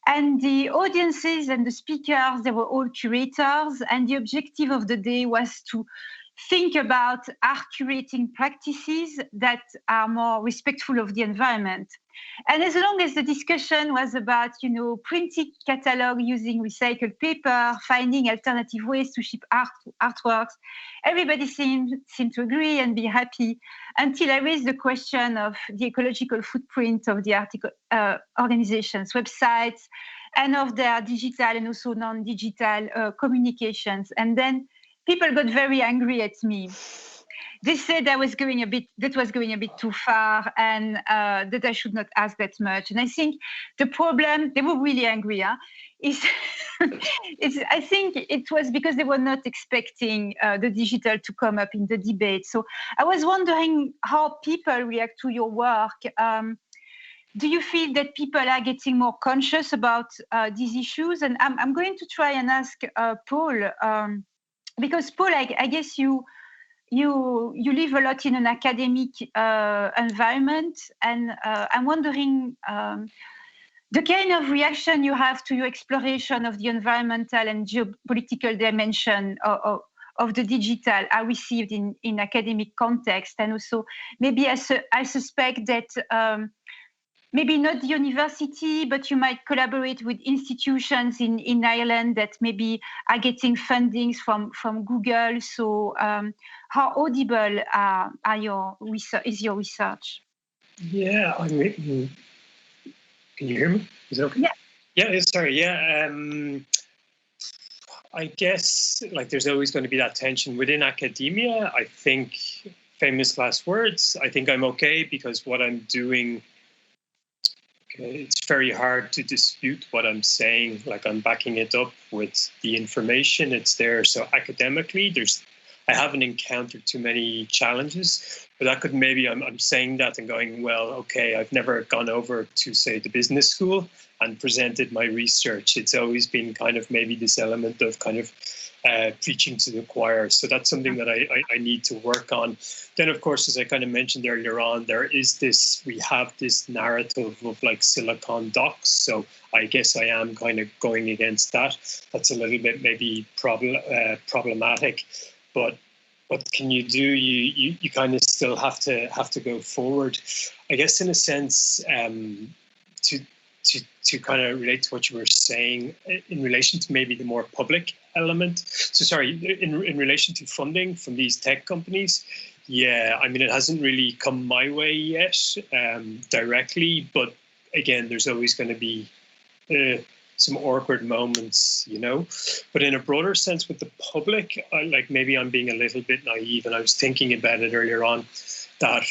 And the audiences and the speakers, they were all curators. And the objective of the day was to think about art curating practices that are more respectful of the environment. And as long as the discussion was about, printing catalog using recycled paper, finding alternative ways to ship artworks, everybody seemed to agree and be happy, until I raised the question of the ecological footprint of the organizations' websites and of their digital and also non-digital communications. And then people got very angry at me. They said that was going a bit too far, and that I should not ask that much. And I think the problem, they were really angry, is I think it was because they were not expecting the digital to come up in the debate. So I was wondering how people react to your work. Do you feel that people are getting more conscious about these issues? And I'm going to try and ask Paul, because Paul, I guess you live a lot in an academic environment, and I'm wondering the kind of reaction you have to your exploration of the environmental and geopolitical dimension of the digital are received in academic context, and also maybe I suspect that maybe not the university, but you might collaborate with institutions in Ireland that maybe are getting fundings from Google. So how audible is your research? Yeah, I mean, can you hear me? Is it okay? Yeah. Yeah, sorry. Yeah. I guess there's always going to be that tension within academia. I think, famous last words, I think I'm okay because what I'm doing, it's very hard to dispute what I'm saying. I'm backing it up with the information. It's there. So academically, I haven't encountered too many challenges, but that could maybe I'm saying that and going, well, okay, I've never gone over to, say, the business school and presented my research. It's always been kind of maybe this element of kind of preaching to the choir. So that's something that I need to work on. Then, of course, as I kind of mentioned earlier on, we have this narrative of Silicon docs. So I guess I am kind of going against that. That's a little bit maybe problematic. But what can you do? You kind of still have to go forward. I guess in a sense, to kind of relate to what you were saying in relation to maybe the more public element. So sorry, in relation to funding from these tech companies, yeah, I mean, it hasn't really come my way yet directly, but again, there's always going to be some awkward moments, but in a broader sense with the public, maybe I'm being a little bit naive, and I was thinking about it earlier on that,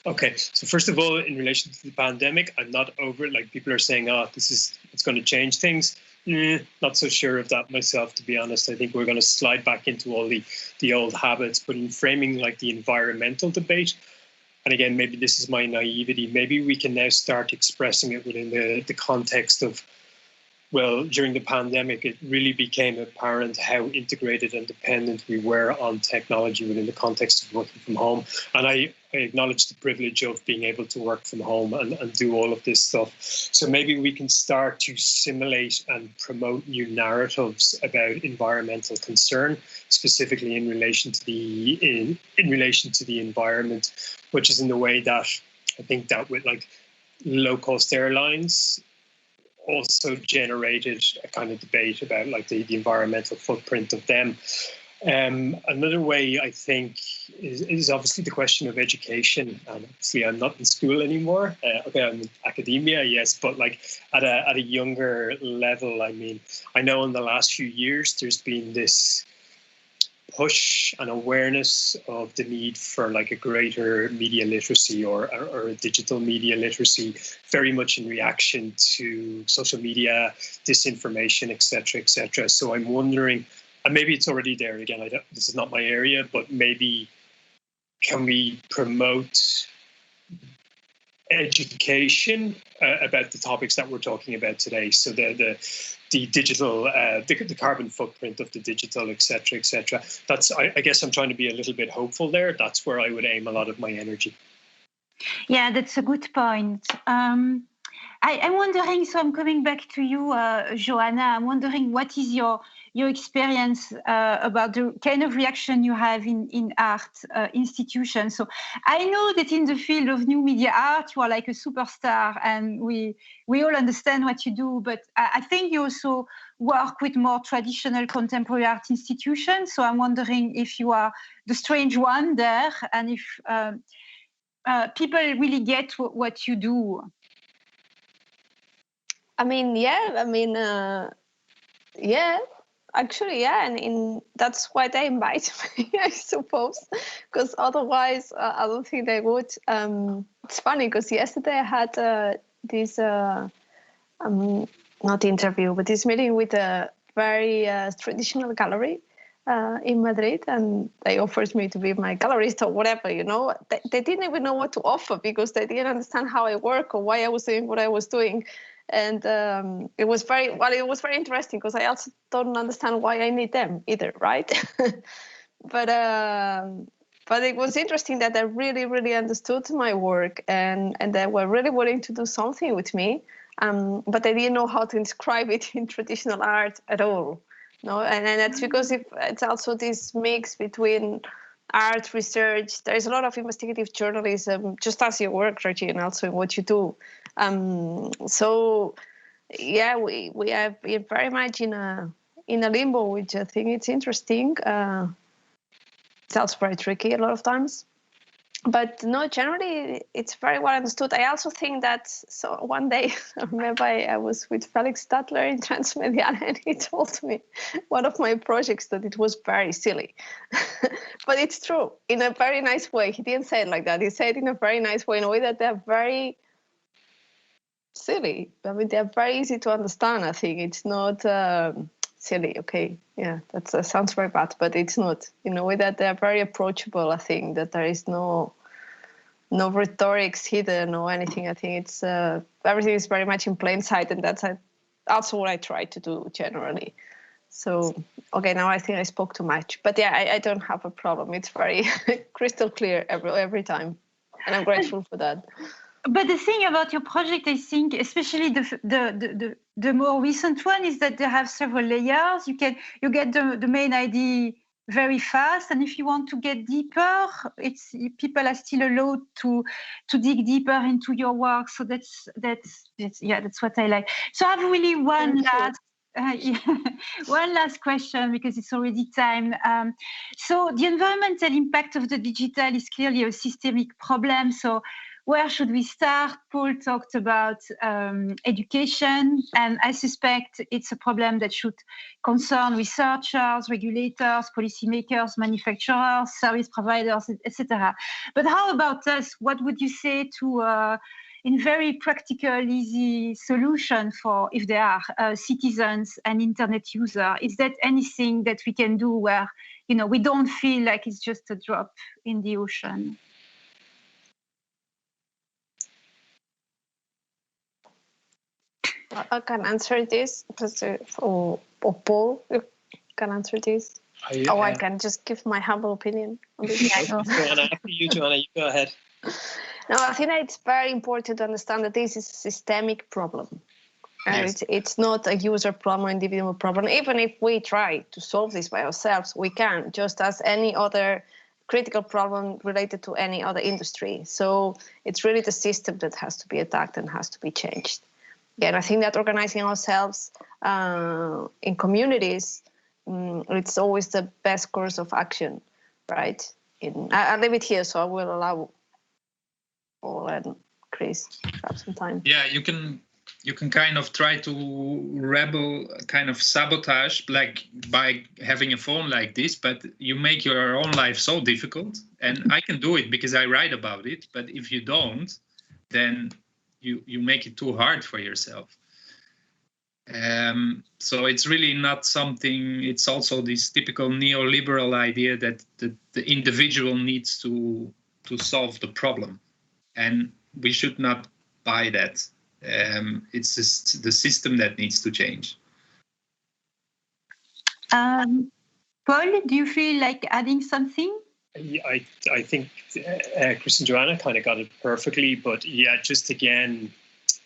okay, so first of all, in relation to the pandemic, I'm not over it. People are saying, it's going to change things. Not so sure of that myself, to be honest. I think we're going to slide back into all the old habits, but in framing the environmental debate, and again, maybe this is my naivety, maybe we can now start expressing it within the context of, well, during the pandemic, it really became apparent how integrated and dependent we were on technology within the context of working from home. And I acknowledge the privilege of being able to work from home and do all of this stuff. So maybe we can start to simulate and promote new narratives about environmental concern, specifically in relation to the environment, which is in the way that I think that with low-cost airlines also generated a kind of debate about the environmental footprint of them. Another way I think is obviously the question of education. And obviously I'm not in school anymore. Okay, I'm in academia, yes, but at a younger level. I mean, I know in the last few years there's been this push and awareness of the need for a greater media literacy or a digital media literacy, very much in reaction to social media, disinformation, etc., etc. So I'm wondering, and maybe it's already there. Again, this is not my area, but maybe can we promote education about the topics that we're talking about today. So the digital, the carbon footprint of the digital, et cetera, That's, I guess I'm trying to be a little bit hopeful there. That's where I would aim a lot of my energy. Yeah, that's a good point. I'm wondering, so I'm coming back to you, Joanna. I'm wondering what is your experience about the kind of reaction you have in art institutions. So I know that in the field of new media art, you are like a superstar, and we all understand what you do. But I think you also work with more traditional contemporary art institutions. So I'm wondering if you are the strange one there, and if people really get what you do. I mean, yeah, actually, yeah, and that's why they invite me, I suppose, because otherwise I don't think they would. It's funny because yesterday I had this, not interview, but this meeting with a very traditional gallery in Madrid, and they offered me to be my gallerist or whatever, you know. They didn't even know what to offer because they didn't understand how I work or why I was doing what I was doing. And it was very interesting because I also don't understand why I need them either, right? But it was interesting that they really understood my work and they were really willing to do something with me, but they didn't know how to describe it in traditional art at all. No, and that's because it's also this mix between art research. There is a lot of investigative journalism, just as your work, Reggie, and also in what you do. So yeah, we have been very much in a limbo, which I think it's interesting. It's also very tricky a lot of times, but no, generally it's very well understood. I also think that, so one day I remember I was with Felix Stadler in Transmediale, and he told me one of my projects that it was very silly. But it's true in a very nice way. He didn't say it like that. He said it in a very nice way, in a way that they're very silly. I mean, they're very easy to understand. I think it's not silly. Okay, yeah, that sounds very bad, but it's not. In a way that they're very approachable. I think that there is no rhetorics hidden or anything. I think it's everything is very much in plain sight, and that's also what I try to do generally. So, okay, now I think I spoke too much, but yeah, I don't have a problem. It's very crystal clear every time, and I'm grateful for that. But the thing about your project, I think, especially the more recent one, is that they have several layers. You get the main idea very fast, and if you want to get deeper, people are still allowed to dig deeper into your work. So that's what I like. So I have really one last question, because it's already time. So the environmental impact of the digital is clearly a systemic problem. So where should we start? Paul talked about education, and I suspect it's a problem that should concern researchers, regulators, policymakers, manufacturers, service providers, etc. But how about us? What would you say to in very practical, easy solution for, if there are citizens and internet users? Is that anything that we can do where, we don't feel like it's just a drop in the ocean? I can answer this, or Paul, you can answer this. I can just give my humble opinion on this. Joanna, after you, Joanna, you go ahead. No, I think that it's very important to understand that this is a systemic problem. Yes. It's not a user problem or individual problem. Even if we try to solve this by ourselves, we can, just as any other critical problem related to any other industry. So it's really the system that has to be attacked and has to be changed. Again, I think that organizing ourselves in communities, it's always the best course of action, right? I'll leave it here, so I will allow Paul and Chris to have some time. Yeah, you can kind of try to kind of sabotage, like by having a phone like this, but you make your own life so difficult. And I can do it because I write about it, but if you don't, then you make it too hard for yourself. So it's really not something. It's also this typical neoliberal idea that the individual needs to solve the problem, and we should not buy that. It's just the system that needs to change. Paul, do you feel like adding something? Yeah, I think Chris and Joanna kind of got it perfectly, but yeah, just again,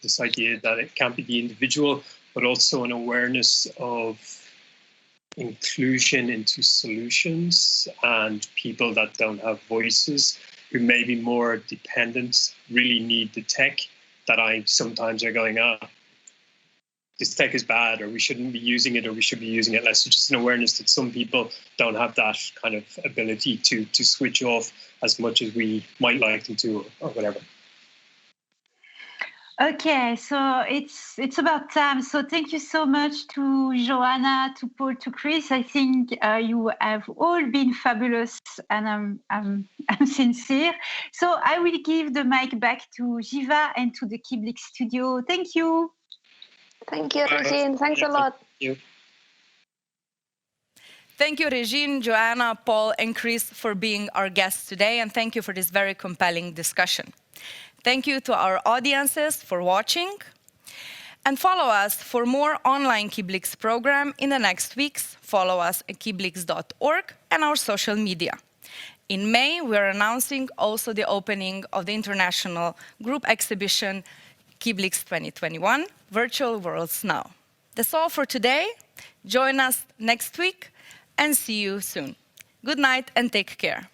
this idea that it can't be the individual, but also an awareness of inclusion into solutions and people that don't have voices, who may be more dependent, really need the tech, that I sometimes are going, this tech is bad, or we shouldn't be using it, or we should be using it less. So just an awareness that some people don't have that kind of ability to switch off as much as we might like them to, or whatever. Okay, so it's about time. So thank you so much to Joanna, to Paul, to Chris. I think you have all been fabulous, and I'm sincere. So I will give the mic back to Jiva and to the KIBLIX studio. Thank you. Thank you, Regine. Thanks a lot. Thank you. Thank you, Regine, Joanna, Paul, and Chris for being our guests today, and thank you for this very compelling discussion. Thank you to our audiences for watching, and follow us for more online KIBLIX program in the next weeks. Follow us at kiblix.org and our social media. In May, we are announcing also the opening of the international group exhibition KIBLIX 2021, Virtual Worlds Now. That's all for today. Join us next week and see you soon. Good night and take care.